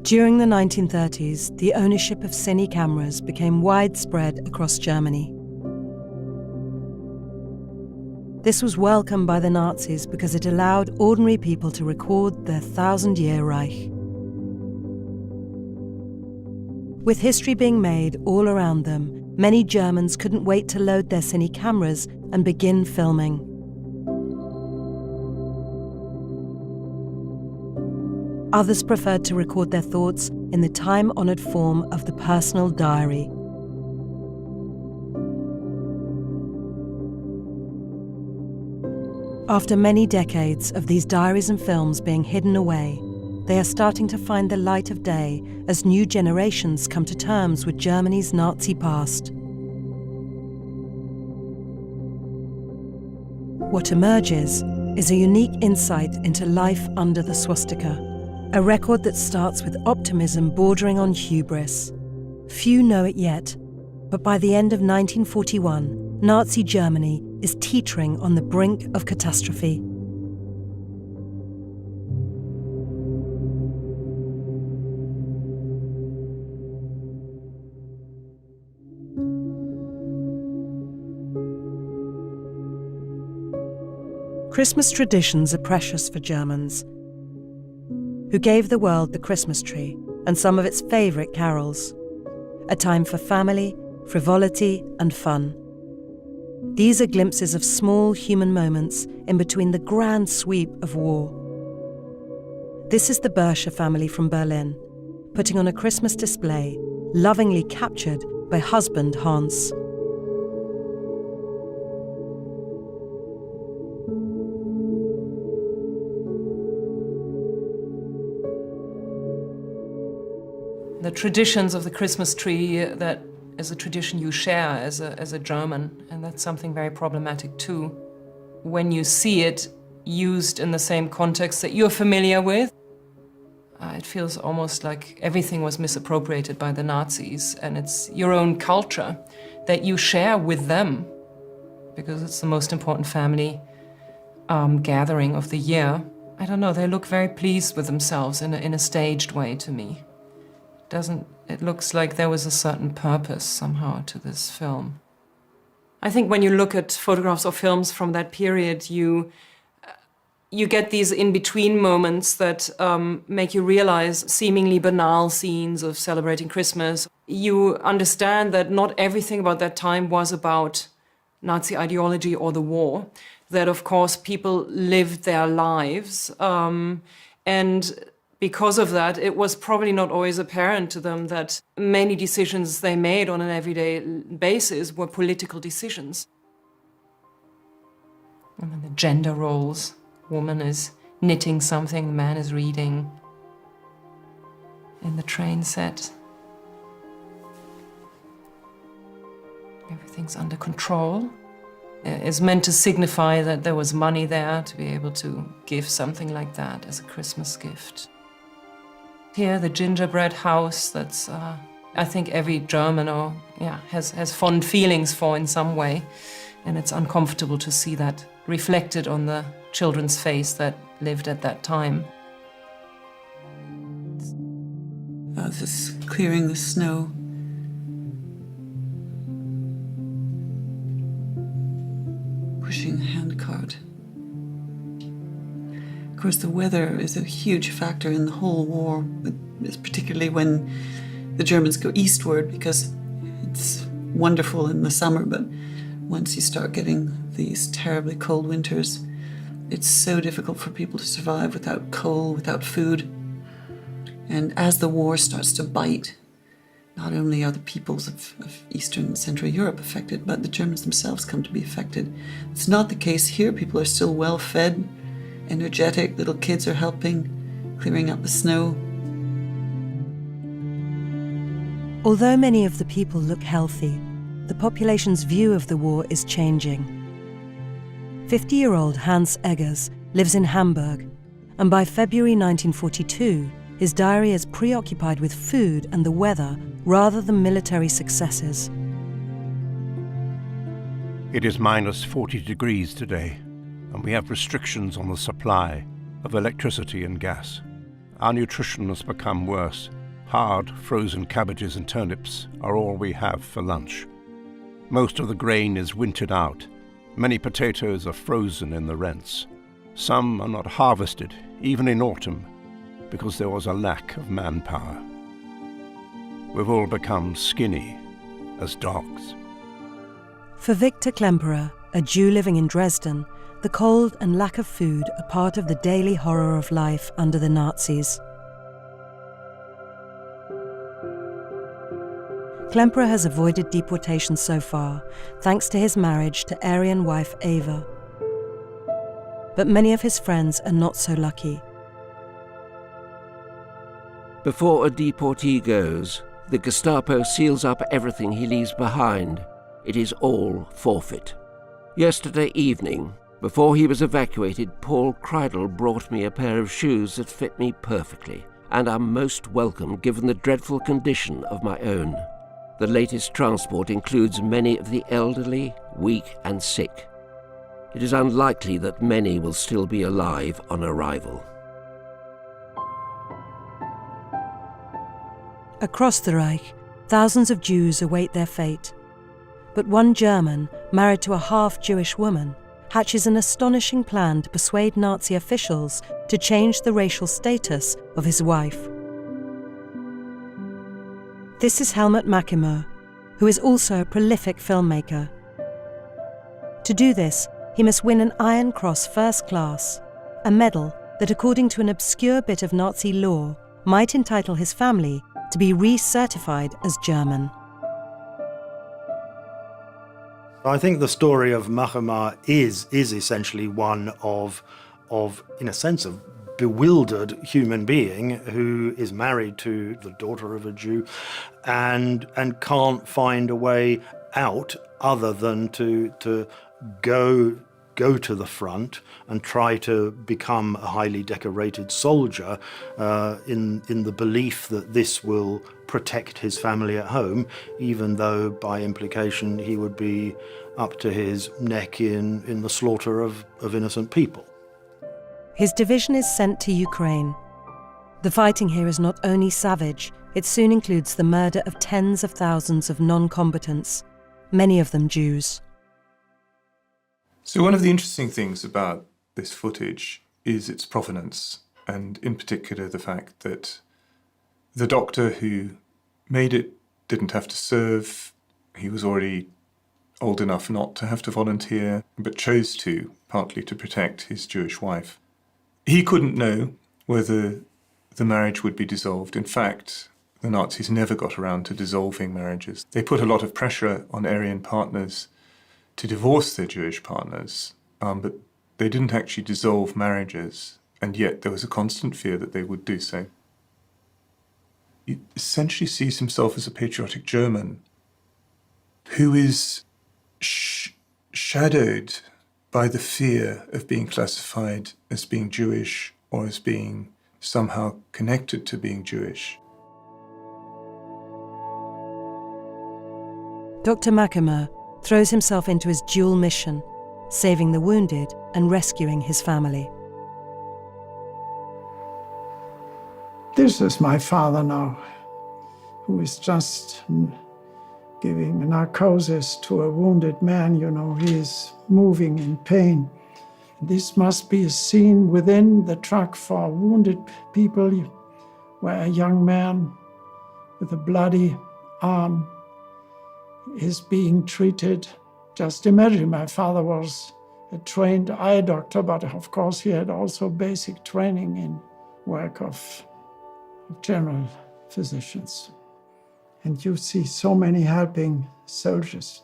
A: During the 1930s, the ownership of cine cameras became widespread across Germany. This was welcomed by the Nazis because it allowed ordinary people to record their 1,000-year Reich. With history being made all around them, many Germans couldn't wait to load their cine cameras and begin filming. Others preferred to record their thoughts in the time-honored form of the personal diary. After many decades of these diaries and films being hidden away, they are starting to find the light of day as new generations come to terms with Germany's Nazi past. What emerges is a unique insight into life under the swastika, a record that starts with optimism bordering on hubris. Few know it yet, but by the end of 1941, Nazi Germany is teetering on the brink of catastrophe. Christmas traditions are precious for Germans, who gave the world the Christmas tree and some of its favourite carols, a time for family, frivolity and fun. These are glimpses of small human moments in between the grand sweep of war. This is the Berscher family from Berlin, putting on a Christmas display, lovingly captured by husband Hans.
D: The traditions of the Christmas tree, that is a tradition you share as a German, and that's something very problematic too. When you see it used in the same context that you're familiar with, it feels almost like everything was misappropriated by the Nazis, and it's your own culture that you share with them, because it's the most important family gathering of the year. I don't know, they look very pleased with themselves in a staged way to me. It looks like there was a certain purpose somehow to this film. I think when you look at photographs or films from that period, you get these in-between moments that make you realize seemingly banal scenes of celebrating Christmas. You understand that not everything about that time was about Nazi ideology or the war, that of course people lived their lives, and because of that, it was probably not always apparent to them that many decisions they made on an everyday basis were political decisions. And then the gender roles. Woman is knitting something, man is reading. In the train set. Everything's under control. It's meant to signify that there was money there to be able to give something like that as a Christmas gift. Here, the gingerbread house, that's, I think every German has fond feelings for in some way. And it's uncomfortable to see that reflected on the children's face that lived at that time.
H: This clearing the snow. Pushing a handcart. Of course, the weather is a huge factor in the whole war, but particularly when the Germans go eastward, because it's wonderful in the summer, but once you start getting these terribly cold winters, it's so difficult for people to survive without coal, without food. And as the war starts to bite, not only are the peoples of Eastern and Central Europe affected, but the Germans themselves come to be affected. It's not the case here. People are still well fed, energetic, little kids are helping, clearing up the snow.
A: Although many of the people look healthy, the population's view of the war is changing. 50-year-old Hans Eggers lives in Hamburg, and by February 1942, his diary is preoccupied with food and the weather rather than military successes.
K: It is minus 40 degrees today, and we have restrictions on the supply of electricity and gas. Our nutrition has become worse. Hard, frozen cabbages and turnips are all we have for lunch. Most of the grain is wintered out. Many potatoes are frozen in the rents. Some are not harvested, even in autumn, because there was a lack of manpower. We've all become skinny as dogs.
A: For Victor Klemperer, a Jew living in Dresden, the cold and lack of food are part of the daily horror of life under the Nazis. Klemperer has avoided deportation so far, thanks to his marriage to Aryan wife Eva. but many of his friends are not so lucky.
I: Before a deportee goes, the Gestapo seals up everything he leaves behind. It is all forfeit. Yesterday evening, before he was evacuated, Paul Kreidel brought me a pair of shoes that fit me perfectly, and are most welcome given the dreadful condition of my own. The latest transport includes many of the elderly, weak and sick. It is unlikely that many will still be alive on arrival.
A: Across the Reich, thousands of Jews await their fate. But one German, married to a half-Jewish woman, hatches an astonishing plan to persuade Nazi officials to change the racial status of his wife. This is Helmut Machimer, who is also a prolific filmmaker. To do this, he must win an Iron Cross First Class, a medal that, according to an obscure bit of Nazi law, might entitle his family to be recertified as German.
G: I think the story of Machimer is essentially one of, in a sense, of bewildered human being who is married to the daughter of a Jew and can't find a way out other than to go to the front and try to become a highly decorated soldier in the belief that this will protect his family at home, even though by implication he would be up to his neck in the slaughter of innocent people.
A: His division is sent to Ukraine. The fighting here is not only savage, it soon includes the murder of tens of thousands of non-combatants, many of them Jews.
J: So one of the interesting things about this footage is its provenance, and in particular the fact that the doctor who made it didn't have to serve. He was already old enough not to have to volunteer, but chose to, partly to protect his Jewish wife. He couldn't know whether the marriage would be dissolved. In fact, the Nazis never got around to dissolving marriages. They put a lot of pressure on Aryan partners to divorce their Jewish partners, but they didn't actually dissolve marriages, and yet there was a constant fear that they would do so. He essentially sees himself as a patriotic German who is shadowed by the fear of being classified as being Jewish or as being somehow connected to being Jewish.
A: Dr. Machimer throws himself into his dual mission, saving the wounded and rescuing his family.
L: This is my father now, who is just giving narcosis to a wounded man. You know, he is moving in pain. This must be a scene within the truck for wounded people, where a young man with a bloody arm is being treated. Just imagine, my father was a trained eye doctor, but of course he had also basic training in work of general physicians. And you see so many helping soldiers.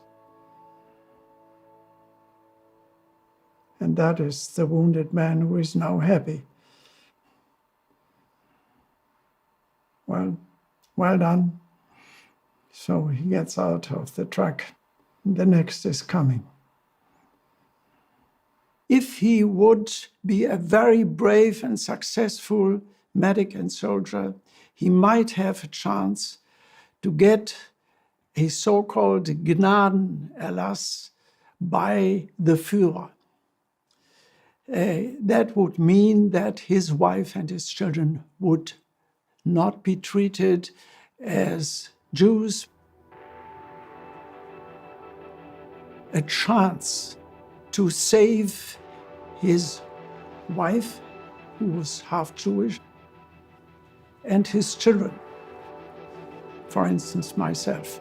L: And that is the wounded man who is now happy. Well done. So he gets out of the truck. The next is coming. If he would be a very brave and successful medic and soldier, he might have a chance to get a so-called Gnadenerlass by the Führer. That would mean that his wife and his children would not be treated as Jews. A chance to save his wife, who was half Jewish, and his children. For instance, myself.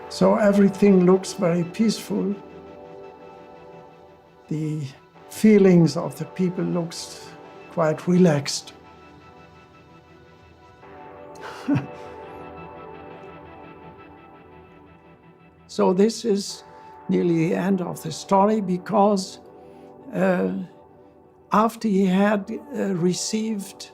L: So everything looks very peaceful, the feelings of the people looks quite relaxed. So this is nearly the end of the story, because after he had received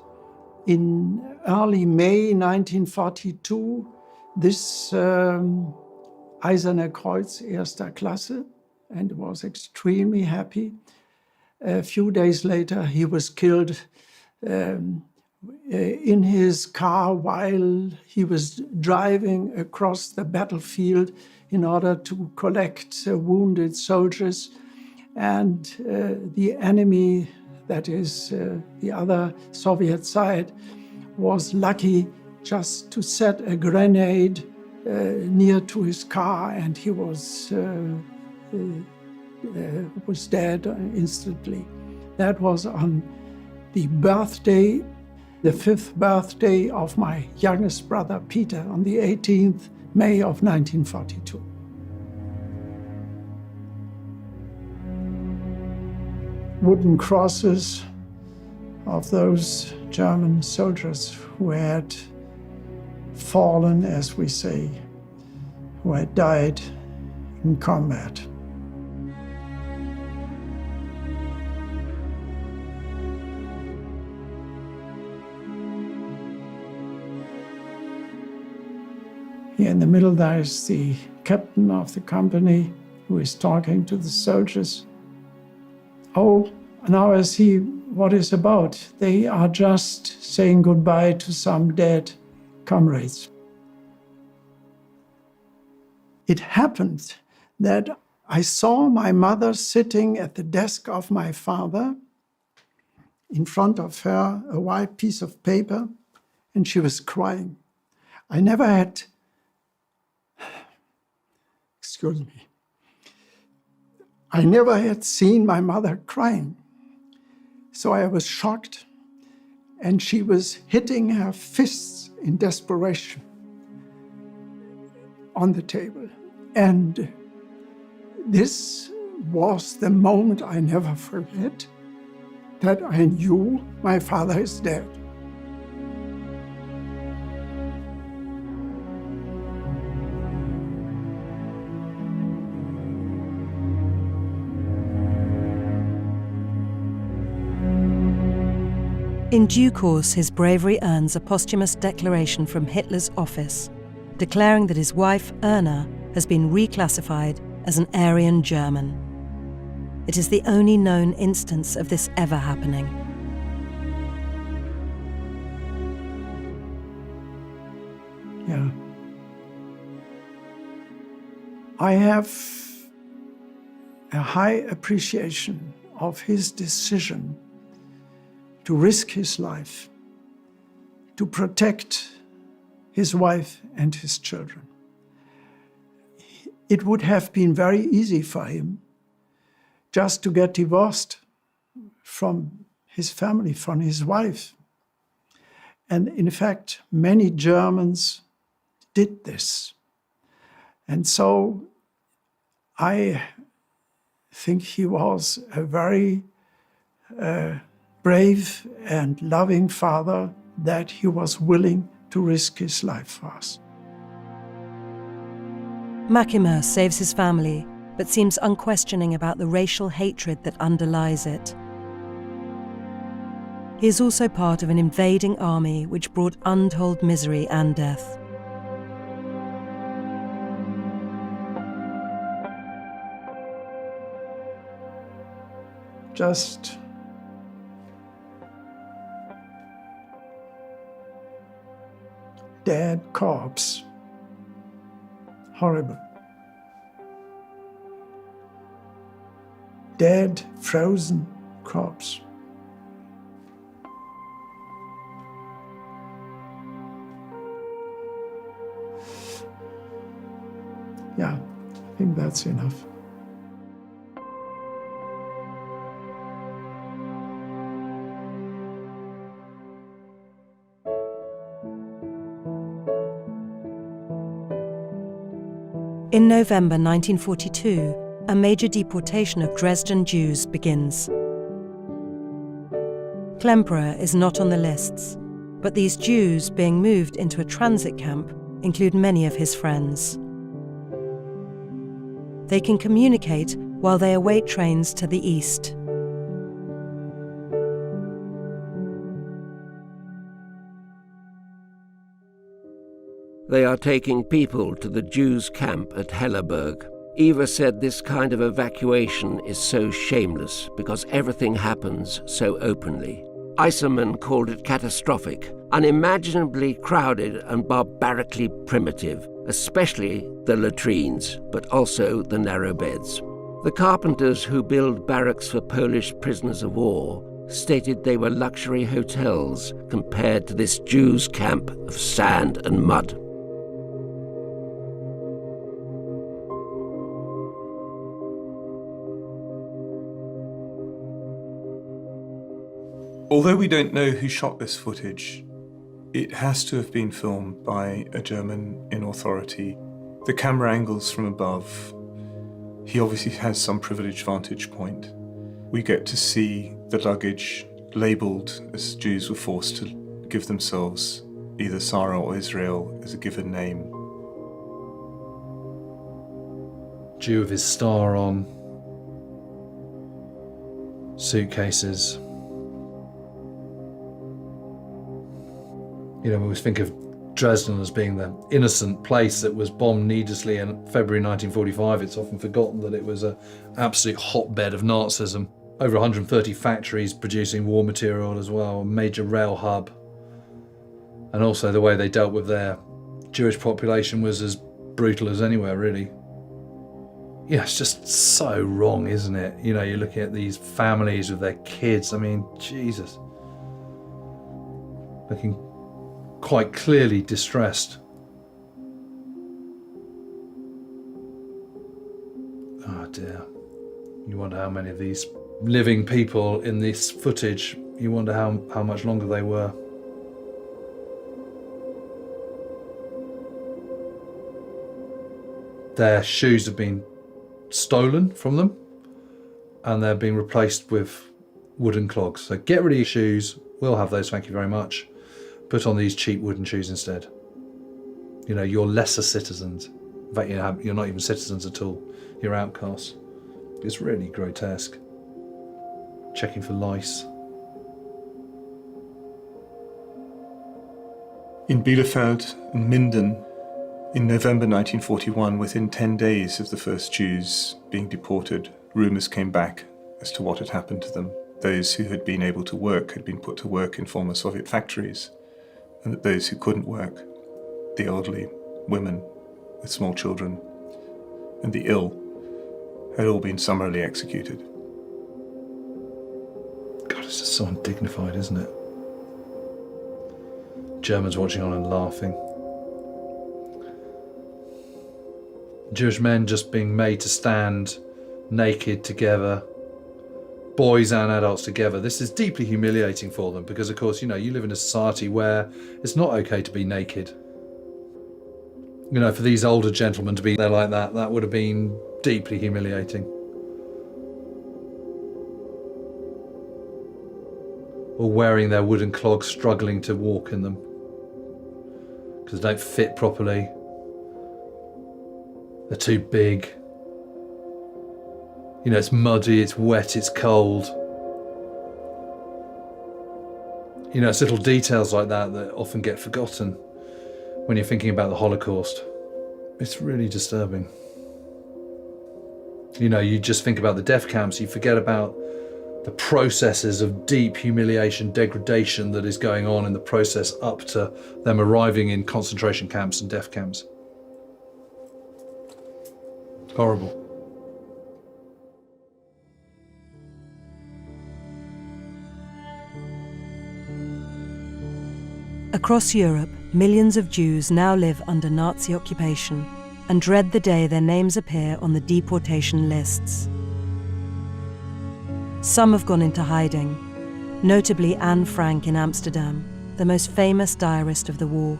L: in early May 1942 this Eiserne Kreuz Erster Klasse, and was extremely happy. A few days later, he was killed in his car while he was driving across the battlefield in order to collect wounded soldiers. And the enemy, that is the other Soviet side, was lucky just to set a grenade near to his car, and he was dead instantly. That was on the birthday, the 5th birthday of my youngest brother Peter, on the 18th May of 1942. Wooden crosses of those German soldiers who had fallen, as we say, who had died in combat. Here in the middle, there is the captain of the company who is talking to the soldiers. Oh, now I see what it's about. They are just saying goodbye to some dead comrades. It happened that I saw my mother sitting at the desk of my father. In front of her, a white piece of paper, and she was crying. I never had, excuse me, I never had seen my mother crying. So I was shocked, and she was hitting her fists in desperation on the table. And this was the moment I never forget, that I knew my father is dead.
A: In due course, his bravery earns a posthumous declaration from Hitler's office, declaring that his wife, Erna, has been reclassified as an Aryan German. It is the only known instance of this ever happening.
L: Yeah. I have a high appreciation of his decision to risk his life, to protect his wife and his children. It would have been very easy for him just to get divorced from his family, from his wife. And in fact, many Germans did this. And so I think he was a very brave and loving father, that he was willing to risk his life for us.
A: Makimer saves his family, but seems unquestioning about the racial hatred that underlies it. He is also part of an invading army which brought untold misery and death.
L: Just dead corpse. Horrible. Dead, frozen corpse. Yeah, I think that's enough.
A: In November 1942, a major deportation of Dresden Jews begins. Klemperer is not on the lists, but these Jews being moved into a transit camp include many of his friends. They can communicate while they await trains to the east.
I: They are taking people to the Jews' camp at Helleberg. Eva said this kind of evacuation is so shameless because everything happens so openly. Eiserman called it catastrophic, unimaginably crowded and barbarically primitive, especially the latrines, but also the narrow beds. The carpenters who build barracks for Polish prisoners of war stated they were luxury hotels compared to this Jews' camp of sand and mud.
J: Although we don't know who shot this footage, it has to have been filmed by a German in authority. The camera angles from above, he obviously has some privileged vantage point. We get to see the luggage labelled as Jews were forced to give themselves either Sarah or Israel as a given name.
B: Jew with his star on, suitcases. You know, we always think of Dresden as being the innocent place that was bombed needlessly in February 1945. It's often forgotten that it was an absolute hotbed of Nazism. Over 130 factories producing war material as well, a major rail hub. And also the way they dealt with their Jewish population was as brutal as anywhere, really. Yeah, it's just so wrong, isn't it? You know, you're looking at these families with their kids. I mean, Jesus. Looking quite clearly distressed. Oh dear. You wonder how many of these living people in this footage, you wonder how much longer they were. Their shoes have been stolen from them and they're being replaced with wooden clogs. So get rid of your shoes, we'll have those, thank you very much. Put on these cheap wooden shoes instead. You know, you're lesser citizens. In fact, you're not even citizens at all. You're outcasts. It's really grotesque. Checking for lice.
J: In Bielefeld and Minden, in November 1941, within 10 days of the first Jews being deported, rumours came back as to what had happened to them. Those who had been able to work had been put to work in former Soviet factories, and that those who couldn't work, the elderly, women with small children, and the ill, had all been summarily executed.
B: God, it's just so undignified, isn't it? Germans watching on and laughing. Jewish men just being made to stand naked together, boys and adults together. This is deeply humiliating for them because, of course, you know, you live in a society where it's not okay to be naked. You know, for these older gentlemen to be there like that, that would have been deeply humiliating. Or wearing their wooden clogs, struggling to walk in them because they don't fit properly. They're too big. You know, it's muddy, it's wet, it's cold. You know, it's little details like that that often get forgotten when you're thinking about the Holocaust. It's really disturbing. You know, you just think about the death camps, you forget about the processes of deep humiliation, degradation that is going on in the process up to them arriving in concentration camps and death camps. Horrible.
A: Across Europe, millions of Jews now live under Nazi occupation and dread the day their names appear on the deportation lists. Some have gone into hiding, notably Anne Frank in Amsterdam, the most famous diarist of the war.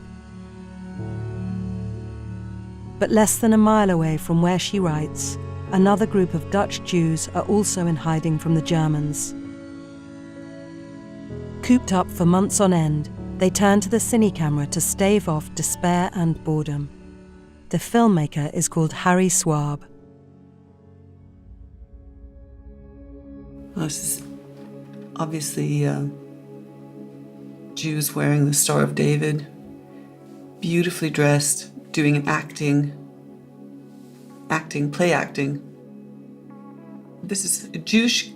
A: But less than a mile away from where she writes, another group of Dutch Jews are also in hiding from the Germans. Cooped up for months on end, they turn to the cine camera to stave off despair and boredom. The filmmaker is called Harry Schwab.
H: Well, this is obviously Jews wearing the Star of David, beautifully dressed, doing an play acting. This is a Jewish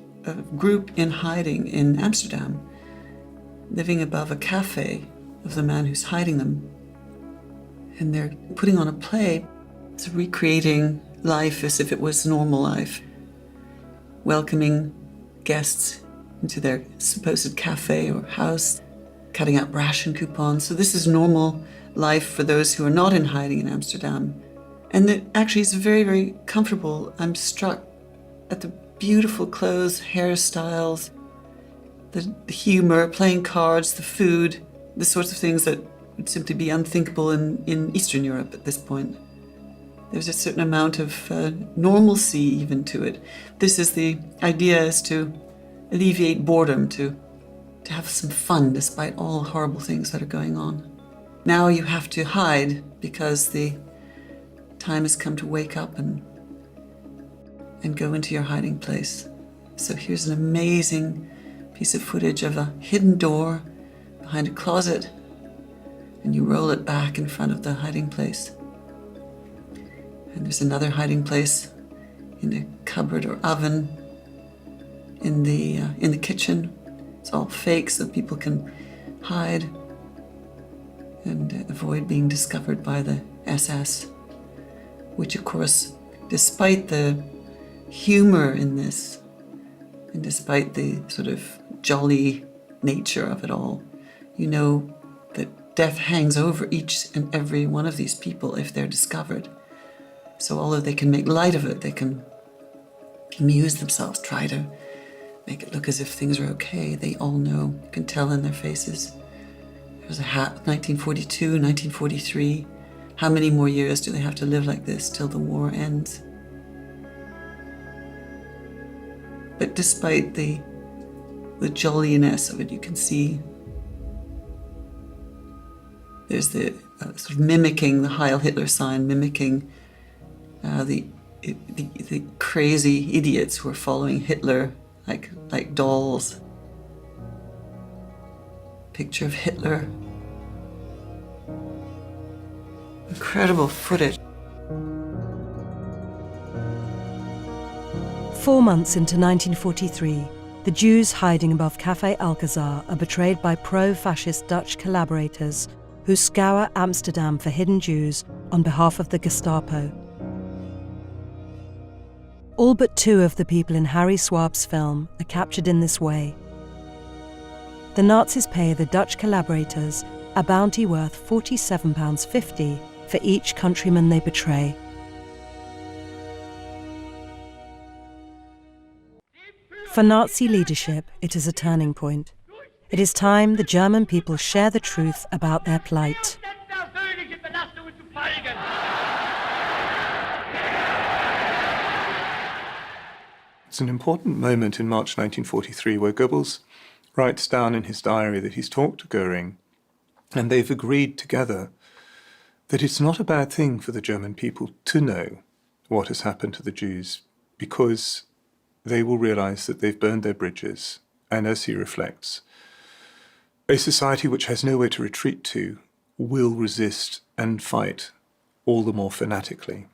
H: group in hiding in Amsterdam, living above a cafe of the man who's hiding them. And they're putting on a play. It's recreating life as if it was normal life, welcoming guests into their supposed cafe or house, cutting out ration coupons. So this is normal life for those who are not in hiding in Amsterdam. And it actually is very, very comfortable. I'm struck at the beautiful clothes, hairstyles, the humor, playing cards, the food, the sorts of things that would simply be unthinkable in Eastern Europe at this point. There's a certain amount of normalcy even to it. This is the idea, is to alleviate boredom, to have some fun despite all the horrible things that are going on. Now you have to hide because the time has come to wake up and go into your hiding place. So here's an amazing piece of footage of a hidden door behind a closet, and you roll it back in front of the hiding place. And there's another hiding place in a cupboard or oven in the kitchen. It's all fake so people can hide and avoid being discovered by the SS, which of course, despite the humor in this, and despite the sort of jolly nature of it all, you know that death hangs over each and every one of these people if they're discovered. So although they can make light of it, they can amuse themselves, try to make it look as if things are okay, they all know, you can tell in their faces. There's a hat, 1942, 1943. How many more years do they have to live like this till the war ends? But despite the jolliness of it, you can see there's the sort of mimicking the Heil Hitler sign, mimicking the crazy idiots who are following Hitler like dolls. Picture of Hitler. Incredible footage.
A: 4 months into 1943, the Jews hiding above Café Alcazar are betrayed by pro-fascist Dutch collaborators who scour Amsterdam for hidden Jews on behalf of the Gestapo. All but 2 of the people in Harry Schwab's film are captured in this way. The Nazis pay the Dutch collaborators a bounty worth £47.50 for each countryman they betray. For Nazi leadership, it is a turning point. It is time the German people share the truth about their plight.
J: It's an important moment in March 1943 where Goebbels writes down in his diary that he's talked to Goering and they've agreed together that it's not a bad thing for the German people to know what has happened to the Jews because they will realize that they've burned their bridges, and as he reflects, a society which has nowhere to retreat to will resist and fight all the more fanatically.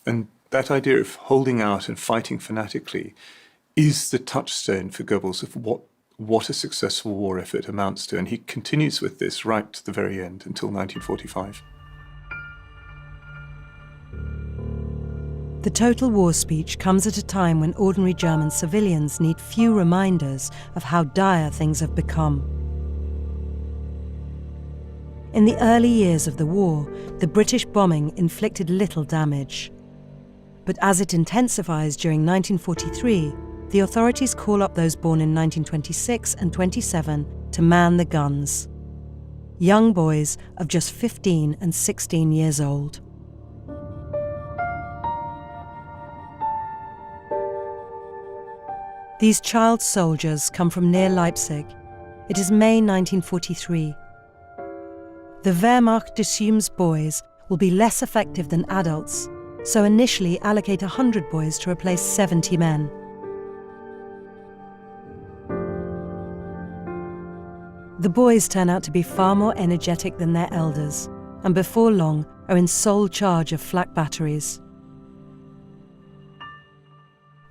J: And that idea of holding out and fighting fanatically is the touchstone for Goebbels of what a successful war effort amounts to. And he continues with this right to the very end until 1945.
A: The Total War speech comes at a time when ordinary German civilians need few reminders of how dire things have become. In the early years of the war, the British bombing inflicted little damage. But as it intensifies during 1943, the authorities call up those born in 1926 and 27 to man the guns. Young boys of just 15 and 16 years old. These child soldiers come from near Leipzig. It is May 1943. The Wehrmacht assumes boys will be less effective than adults, so initially allocate 100 boys to replace 70 men. The boys turn out to be far more energetic than their elders, and before long are in sole charge of flak batteries.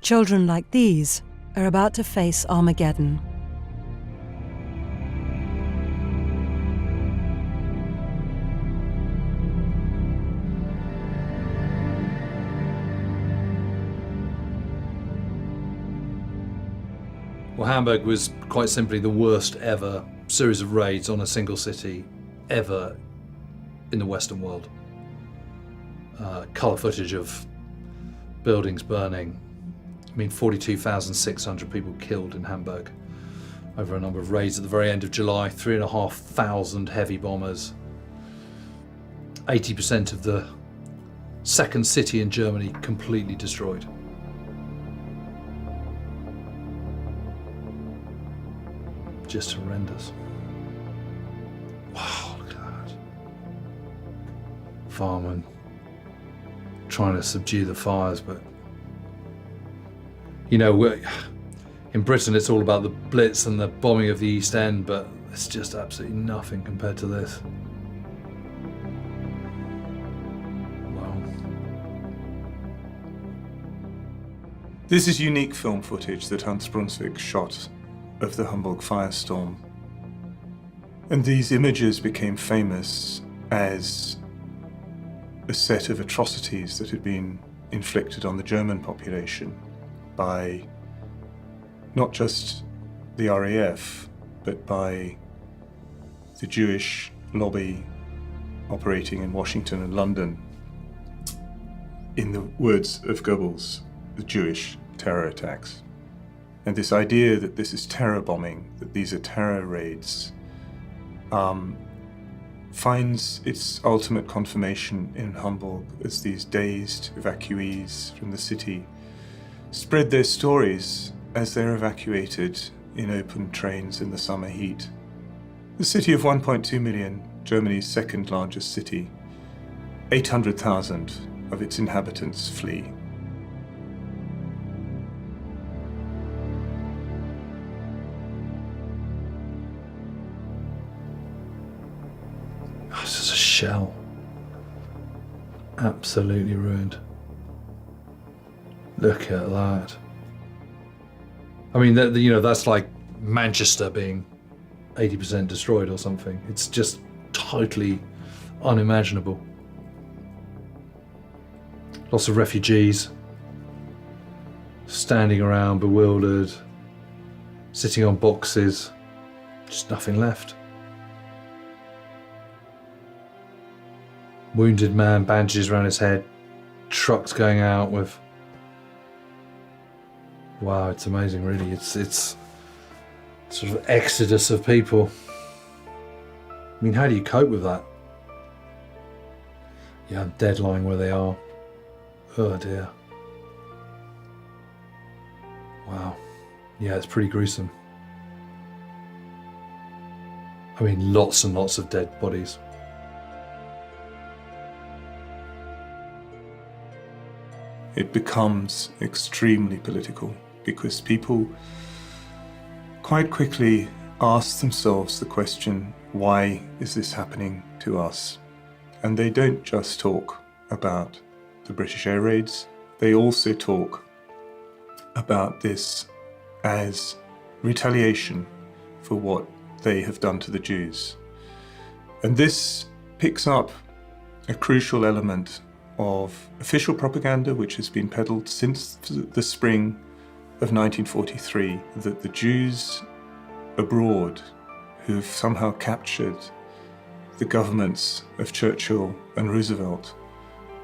A: Children like these are about to face Armageddon.
B: Well, Hamburg was quite simply the worst ever series of raids on a single city ever in the Western world. Colour footage of buildings burning. 42,600 people killed in Hamburg over a number of raids at the very end of July, 3,500 heavy bombers. 80% of the second city in Germany completely destroyed. Just horrendous. Wow, look at that. Firemen trying to subdue the fires, but in Britain it's all about the Blitz and the bombing of the East End, but it's just absolutely nothing compared to this. Wow.
J: This is unique film footage that Hans Brunswick shot of the Hamburg firestorm. And these images became famous as a set of atrocities that had been inflicted on the German population by not just the RAF, but by the Jewish lobby operating in Washington and London. In the words of Goebbels, the Jewish terror attacks. And this idea that this is terror bombing, that these are terror raids, finds its ultimate confirmation in Hamburg as these dazed evacuees from the city spread their stories as they're evacuated in open trains in the summer heat. The city of 1.2 million, Germany's second largest city, 800,000 of its inhabitants flee.
B: This is a shell. Absolutely ruined. Look at that. That's like Manchester being 80% destroyed or something. It's just totally unimaginable. Lots of refugees standing around bewildered, sitting on boxes, just nothing left. Wounded man, bandages around his head, trucks going out with... Wow, it's amazing, really. It's sort of exodus of people. How do you cope with that? Yeah, dead lying where they are. Oh dear. Wow. Yeah, it's pretty gruesome. Lots and lots of dead bodies.
J: It becomes extremely political because people quite quickly ask themselves the question, why is this happening to us? And they don't just talk about the British air raids, they also talk about this as retaliation for what they have done to the Jews. And this picks up a crucial element of official propaganda which has been peddled since the spring of 1943, that the Jews abroad who've somehow captured the governments of Churchill and Roosevelt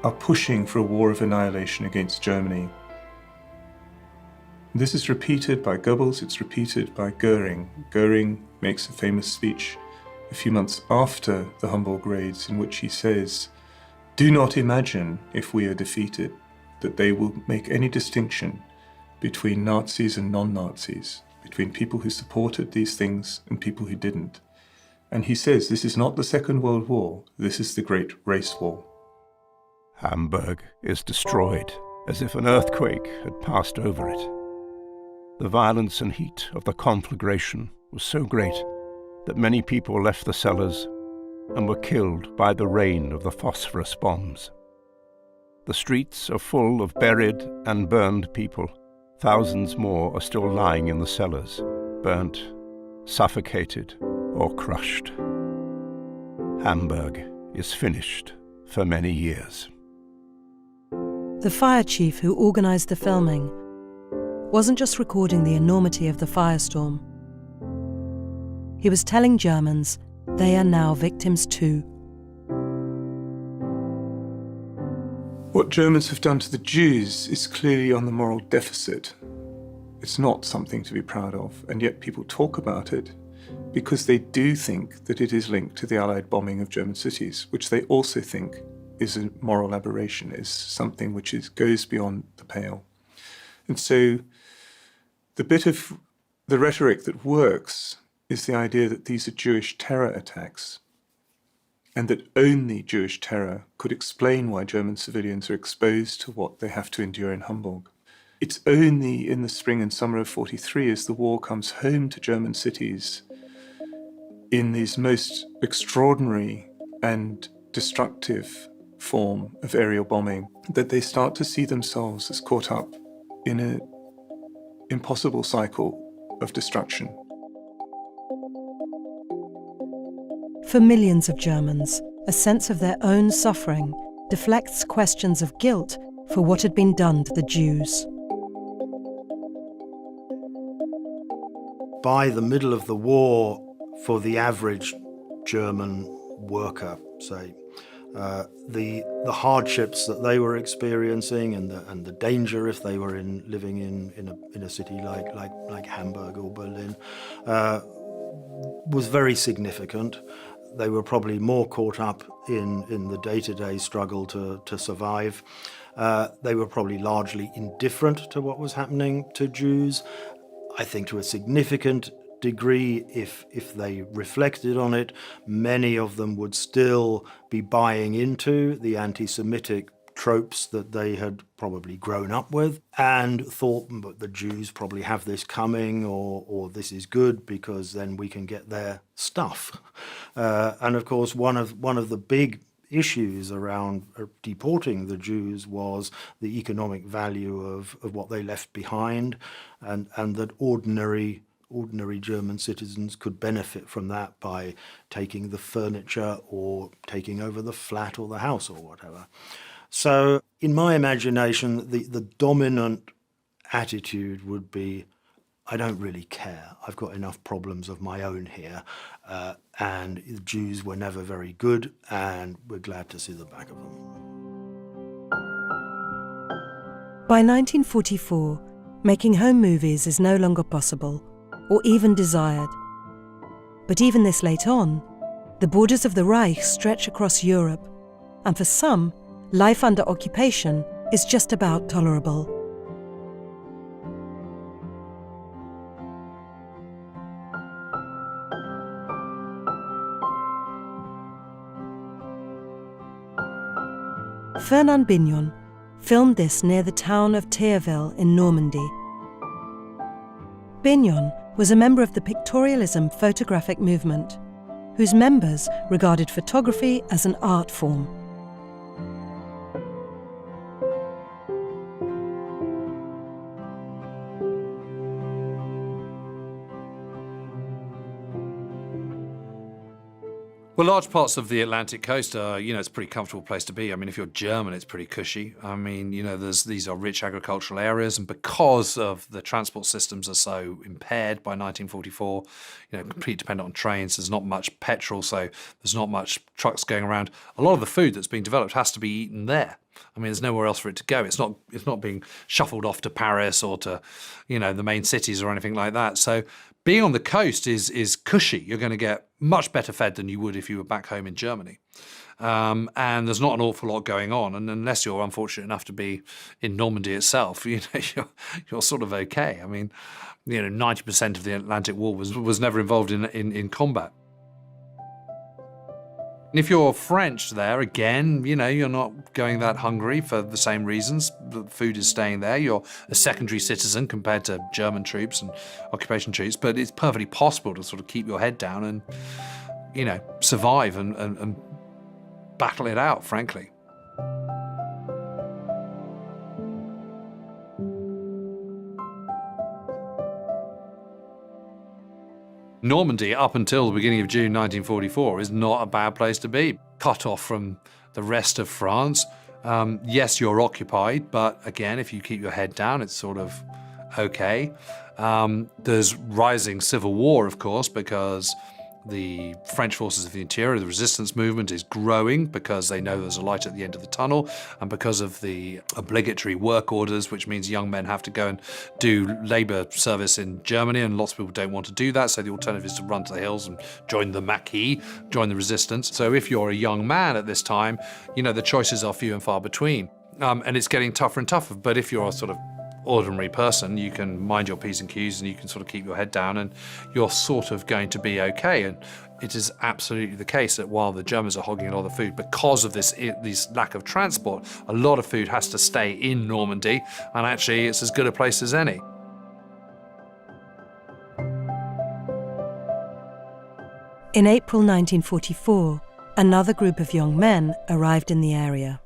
J: are pushing for a war of annihilation against Germany. This is repeated by Goebbels, it's repeated by Goering. Goering makes a famous speech a few months after the Hamburg raids in which he says, "Do not imagine, if we are defeated, that they will make any distinction between Nazis and non-Nazis, between people who supported these things and people who didn't. And he says this is not the Second World War, this is the Great Race War.
K: Hamburg is destroyed, as if an earthquake had passed over it. The violence and heat of the conflagration was so great that many people left the cellars and were killed by the rain of the phosphorus bombs. The streets are full of buried and burned people. Thousands more are still lying in the cellars, burnt, suffocated, or crushed. Hamburg is finished for many years.
A: The fire chief who organised the filming wasn't just recording the enormity of the firestorm. He was telling Germans they are now victims too.
J: What Germans have done to the Jews is clearly on the moral deficit. It's not something to be proud of, and yet people talk about it because they do think that it is linked to the Allied bombing of German cities, which they also think is a moral aberration, is something which goes beyond the pale. And so the bit of the rhetoric that works is the idea that these are Jewish terror attacks, and that only Jewish terror could explain why German civilians are exposed to what they have to endure in Hamburg. It's only in the spring and summer of 43, as the war comes home to German cities, in these most extraordinary and destructive form of aerial bombing, that they start to see themselves as caught up in an impossible cycle of destruction.
A: For millions of Germans, a sense of their own suffering deflects questions of guilt for what had been done to the Jews.
G: By the middle of the war, for the average German worker, say, the hardships that they were experiencing and the danger if they were living in a city like Hamburg or Berlin was very significant. They were probably more caught up in the day-to-day struggle to survive. They were probably largely indifferent to what was happening to Jews. I think to a significant degree, if they reflected on it, many of them would still be buying into the anti-Semitic tropes that they had probably grown up with and thought, but the Jews probably have this coming, or this is good because then we can get their stuff. And of course, one of the big issues around deporting the Jews was the economic value of what they left behind, and that ordinary German citizens could benefit from that by taking the furniture or taking over the flat or the house or whatever. So in my imagination, the dominant attitude would be, I don't really care. I've got enough problems of my own here. And the Jews were never very good, and we're glad to see the back of them.
A: By 1944, making home movies is no longer possible, or even desired. But even this late on, the borders of the Reich stretch across Europe, and for some, life under occupation is just about tolerable. Fernand Bignon filmed this near the town of Thierville in Normandy. Bignon was a member of the pictorialism photographic movement, whose members regarded photography as an art form.
C: Well, large parts of the Atlantic coast are, it's a pretty comfortable place to be. I mean, if you're German, it's pretty cushy. I mean, these are rich agricultural areas, and because of the transport systems are so impaired by 1944, completely dependent on trains, there's not much petrol, so there's not much trucks going around. A lot of the food that's being developed has to be eaten there. I mean, there's nowhere else for it to go. It's not being shuffled off to Paris or to, the main cities or anything like that. So being on the coast is cushy. You're going to get much better fed than you would if you were back home in Germany. And there's not an awful lot going on. And unless you're unfortunate enough to be in Normandy itself, you're sort of okay. I mean, 90% of the Atlantic War was never involved in combat. And if you're French there, again, you're not going that hungry for the same reasons. The food is staying there. You're a secondary citizen compared to German troops and occupation troops, but it's perfectly possible to sort of keep your head down and, survive and battle it out, frankly. Normandy, up until the beginning of June 1944, is not a bad place to be. Cut off from the rest of France. Yes, you're occupied, but again, if you keep your head down, it's sort of okay. There's rising civil war, of course, because the French forces of the interior, the resistance movement, is growing because they know there's a light at the end of the tunnel, and because of the obligatory work orders, which means young men have to go and do labour service in Germany, and lots of people don't want to do that, so the alternative is to run to the hills and join the Maquis, join the resistance. So if you're a young man at this time, the choices are few and far between. And it's getting tougher and tougher, but if you're a sort of ordinary person, you can mind your P's and Q's and you can sort of keep your head down and you're sort of going to be okay. And it is absolutely the case that while the Germans are hogging a lot of food, because of this lack of transport, a lot of food has to stay in Normandy, and actually it's as good a place as any.
A: In April 1944, another group of young men arrived in the area.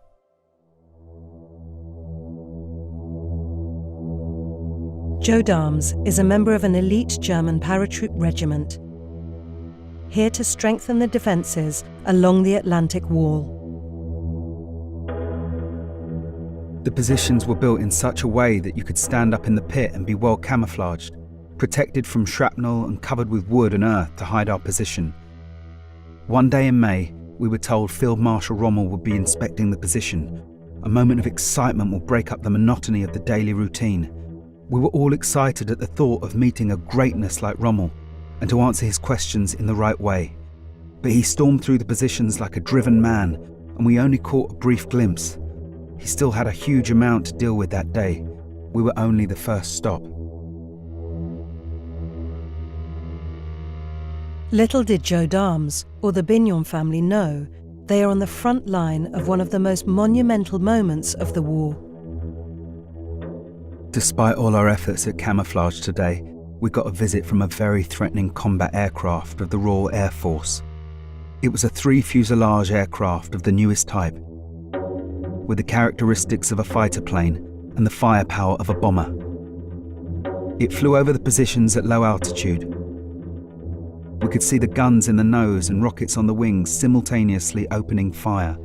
A: Joe Dahms is a member of an elite German paratroop regiment, here to strengthen the defences along the Atlantic Wall.
E: The positions were built in such a way that you could stand up in the pit and be well camouflaged, protected from shrapnel and covered with wood and earth to hide our position. One day in May, we were told Field Marshal Rommel would be inspecting the position. A moment of excitement will break up the monotony of the daily routine. We were all excited at the thought of meeting a greatness like Rommel and to answer his questions in the right way. But he stormed through the positions like a driven man, and we only caught a brief glimpse. He still had a huge amount to deal with that day. We were only the first stop.
A: Little did Joe Dahms or the Bignon family know they are on the front line of one of the most monumental moments of the war.
E: Despite all our efforts at camouflage today, we got a visit from a very threatening combat aircraft of the Royal Air Force. It was a 3-fuselage aircraft of the newest type, with the characteristics of a fighter plane and the firepower of a bomber. It flew over the positions at low altitude. We could see the guns in the nose and rockets on the wings simultaneously opening fire.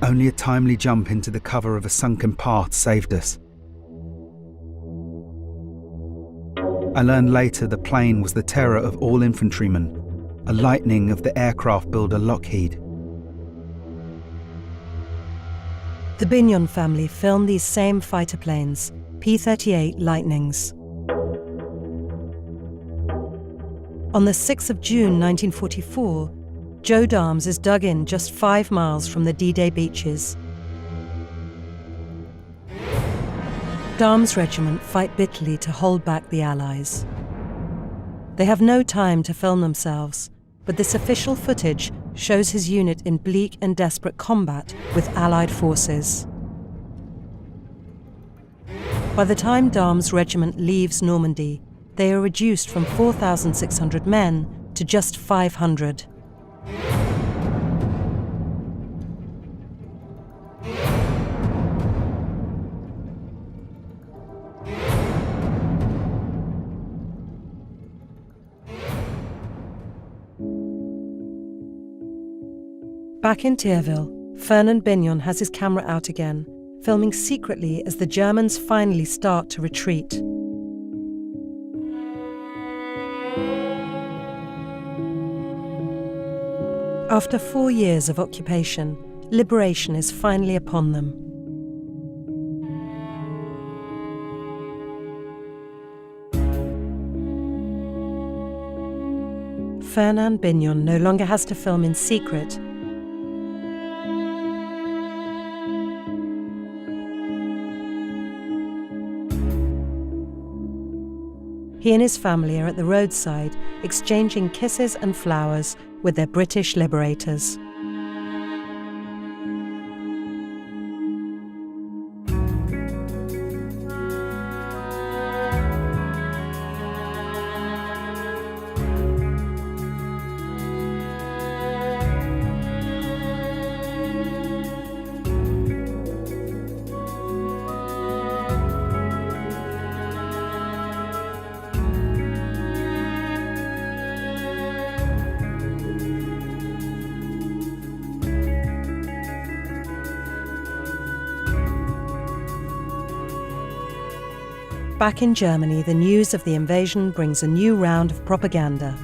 E: Only a timely jump into the cover of a sunken path saved us. I learned later the plane was the terror of all infantrymen, a Lightning of the aircraft builder Lockheed.
A: The Bignon family filmed these same fighter planes, P-38 Lightnings. On the 6th of June 1944, Joe Dahms is dug in just 5 miles from the D-Day beaches. Dahms' regiment fight bitterly to hold back the Allies. They have no time to film themselves, but this official footage shows his unit in bleak and desperate combat with Allied forces. By the time Dahms' regiment leaves Normandy, they are reduced from 4,600 men to just 500. Back in Thierville, Fernand Bignon has his camera out again, filming secretly as the Germans finally start to retreat. After 4 years of occupation, liberation is finally upon them. Fernand Bignon no longer has to film in secret. He and his family are at the roadside, exchanging kisses and flowers with their British liberators. Back in Germany, the news of the invasion brings a new round of propaganda.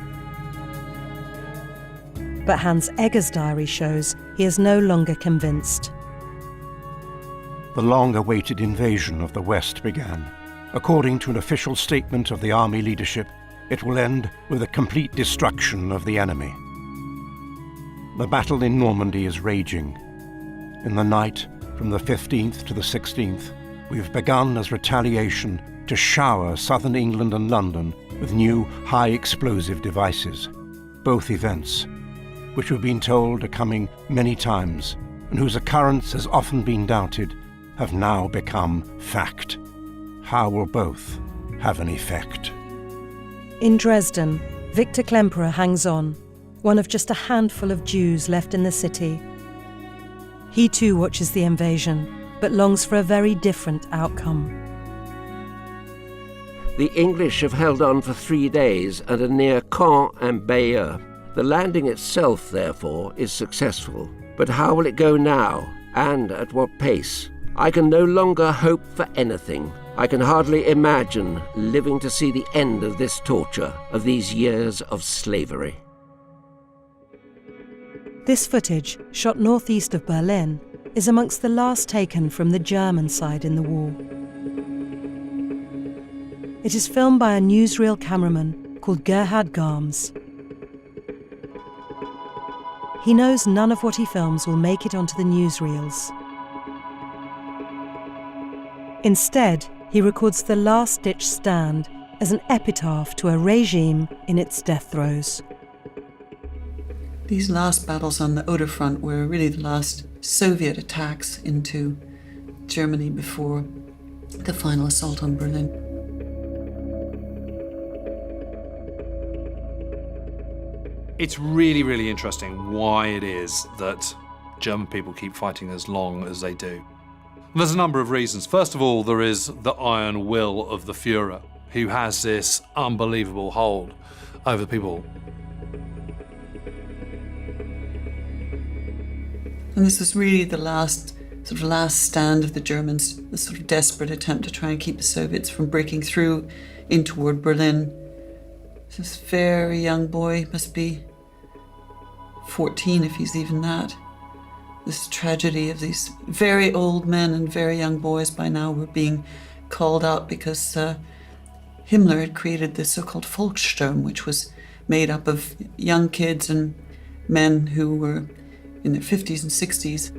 A: But Hans Egger's diary shows he is no longer convinced.
K: The long-awaited invasion of the West began. According to an official statement of the army leadership, it will end with the complete destruction of the enemy. The battle in Normandy is raging. In the night, from the 15th to the 16th, we have begun as retaliation to shower southern England and London with new high-explosive devices. Both events, which we've been told are coming many times and whose occurrence has often been doubted, have now become fact. How will both have an effect?
A: In Dresden, Victor Klemperer hangs on, one of just a handful of Jews left in the city. He too watches the invasion, but longs for a very different outcome.
I: The English have held on for 3 days and are near Caen and Bayeux. The landing itself, therefore, is successful. But how will it go now, and at what pace? I can no longer hope for anything. I can hardly imagine living to see the end of this torture, of these years of slavery.
A: This footage, shot northeast of Berlin, is amongst the last taken from the German side in the war. It is filmed by a newsreel cameraman called Gerhard Garms. He knows none of what he films will make it onto the newsreels. Instead, he records the last-ditch stand as an epitaph to a regime in its death throes.
H: These last battles on the Oder front were really the last Soviet attacks into Germany before the final assault on Berlin.
C: It's really, really interesting why it is that German people keep fighting as long as they do. There's a number of reasons. First of all, there is the iron will of the Führer, who has this unbelievable hold over people.
H: And this was really the last stand of the Germans, the sort of desperate attempt to try and keep the Soviets from breaking through in toward Berlin. This very young boy, must be 14 if he's even that. This tragedy of these very old men and very young boys by now were being called out because Himmler had created the so-called Volkssturm, which was made up of young kids and men who were in their 50s and 60s.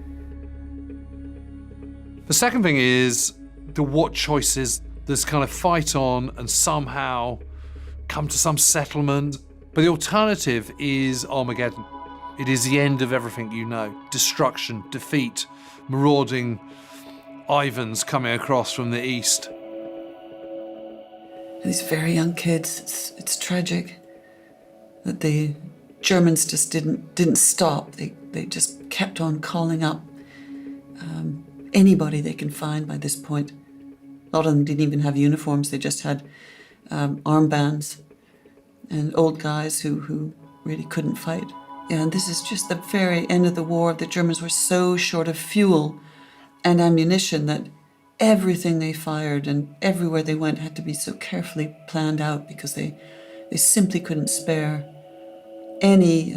C: The second thing is the what choices. There's kind of fight on and somehow come to some settlement. But the alternative is Armageddon. It is the end of everything you know. Destruction, defeat, marauding Ivans coming across from the east.
H: These very young kids, it's tragic that the Germans just didn't stop. They just kept on calling up anybody they can find by this point. A lot of them didn't even have uniforms. They just had armbands and old guys who really couldn't fight. And this is just the very end of the war. The Germans were so short of fuel and ammunition that everything they fired and everywhere they went had to be so carefully planned out because they simply couldn't spare any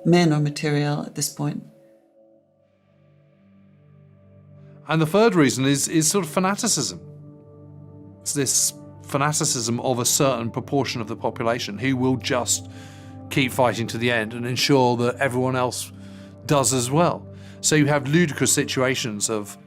H: men or material at this point.
C: And the third reason is sort of fanaticism. It's this fanaticism of a certain proportion of the population who will just keep fighting to the end and ensure that everyone else does as well. So you have ludicrous situations of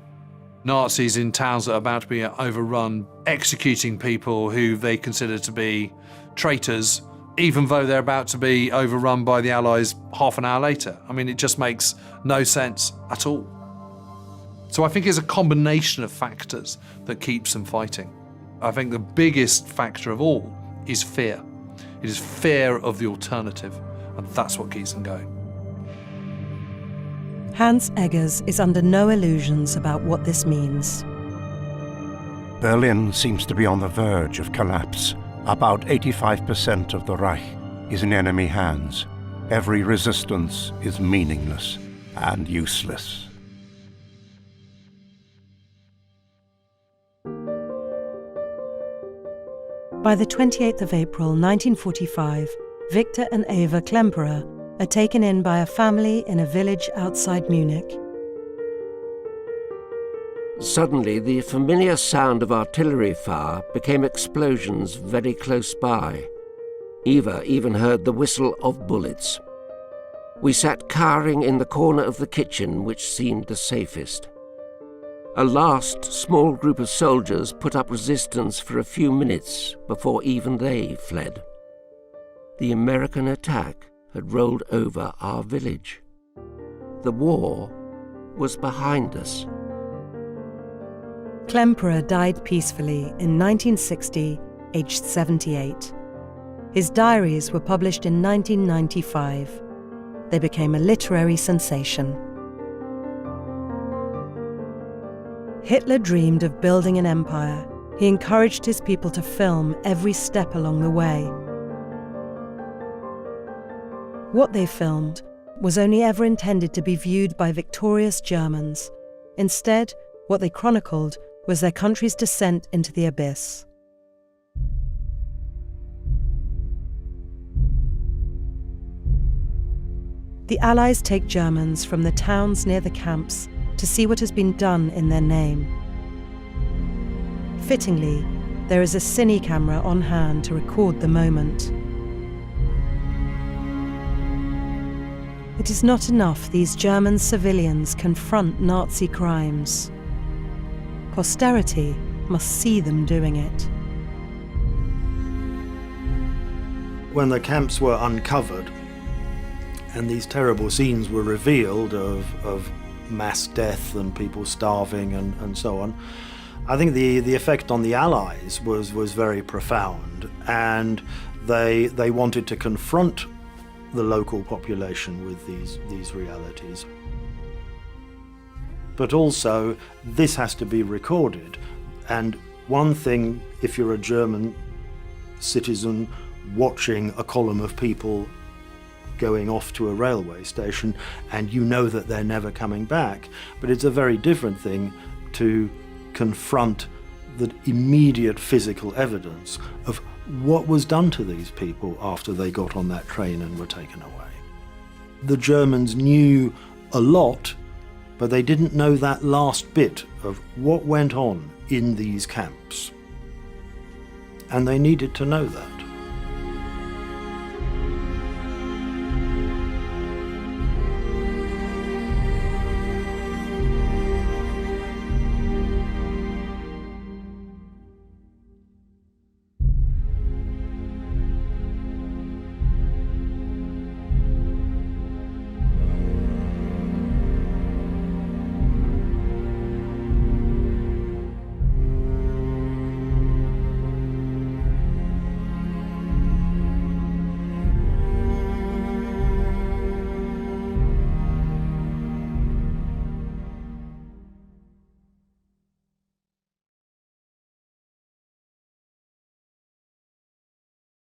C: Nazis in towns that are about to be overrun, executing people who they consider to be traitors, even though they're about to be overrun by the Allies half an hour later. I mean, it just makes no sense at all. So I think it's a combination of factors that keeps them fighting. I think the biggest factor of all is fear. It is fear of the alternative, and that's what keeps them going.
A: Hans Eggers is under no illusions about what this means.
K: Berlin seems to be on the verge of collapse. About 85% of the Reich is in enemy hands. Every resistance is meaningless and useless.
A: By the 28th of April 1945, Victor and Eva Klemperer are taken in by a family in a village outside Munich.
I: Suddenly, the familiar sound of artillery fire became explosions very close by. Eva even heard the whistle of bullets. We sat cowering in the corner of the kitchen, which seemed the safest. A last small group of soldiers put up resistance for a few minutes before even they fled. The American attack had rolled over our village. The war was behind us.
A: Klemperer died peacefully in 1960, aged 78. His diaries were published in 1995. They became a literary sensation. Hitler dreamed of building an empire. He encouraged his people to film every step along the way. What they filmed was only ever intended to be viewed by victorious Germans. Instead, what they chronicled was their country's descent into the abyss. The Allies take Germans from the towns near the camps to see what has been done in their name. Fittingly, there is a cine camera on hand to record the moment. It is not enough these German civilians confront Nazi crimes. Posterity must see them doing it.
G: When the camps were uncovered and these terrible scenes were revealed of mass death and people starving and so on, I think the effect on the Allies was very profound, and they wanted to confront the local population with these realities. But also, this has to be recorded. And one thing, if you're a German citizen watching a column of people going off to a railway station and you know that they're never coming back, but it's a very different thing to confront the immediate physical evidence of what was done to these people after they got on that train and were taken away. The Germans knew a lot, but they didn't know that last bit of what went on in these camps. And they needed to know that.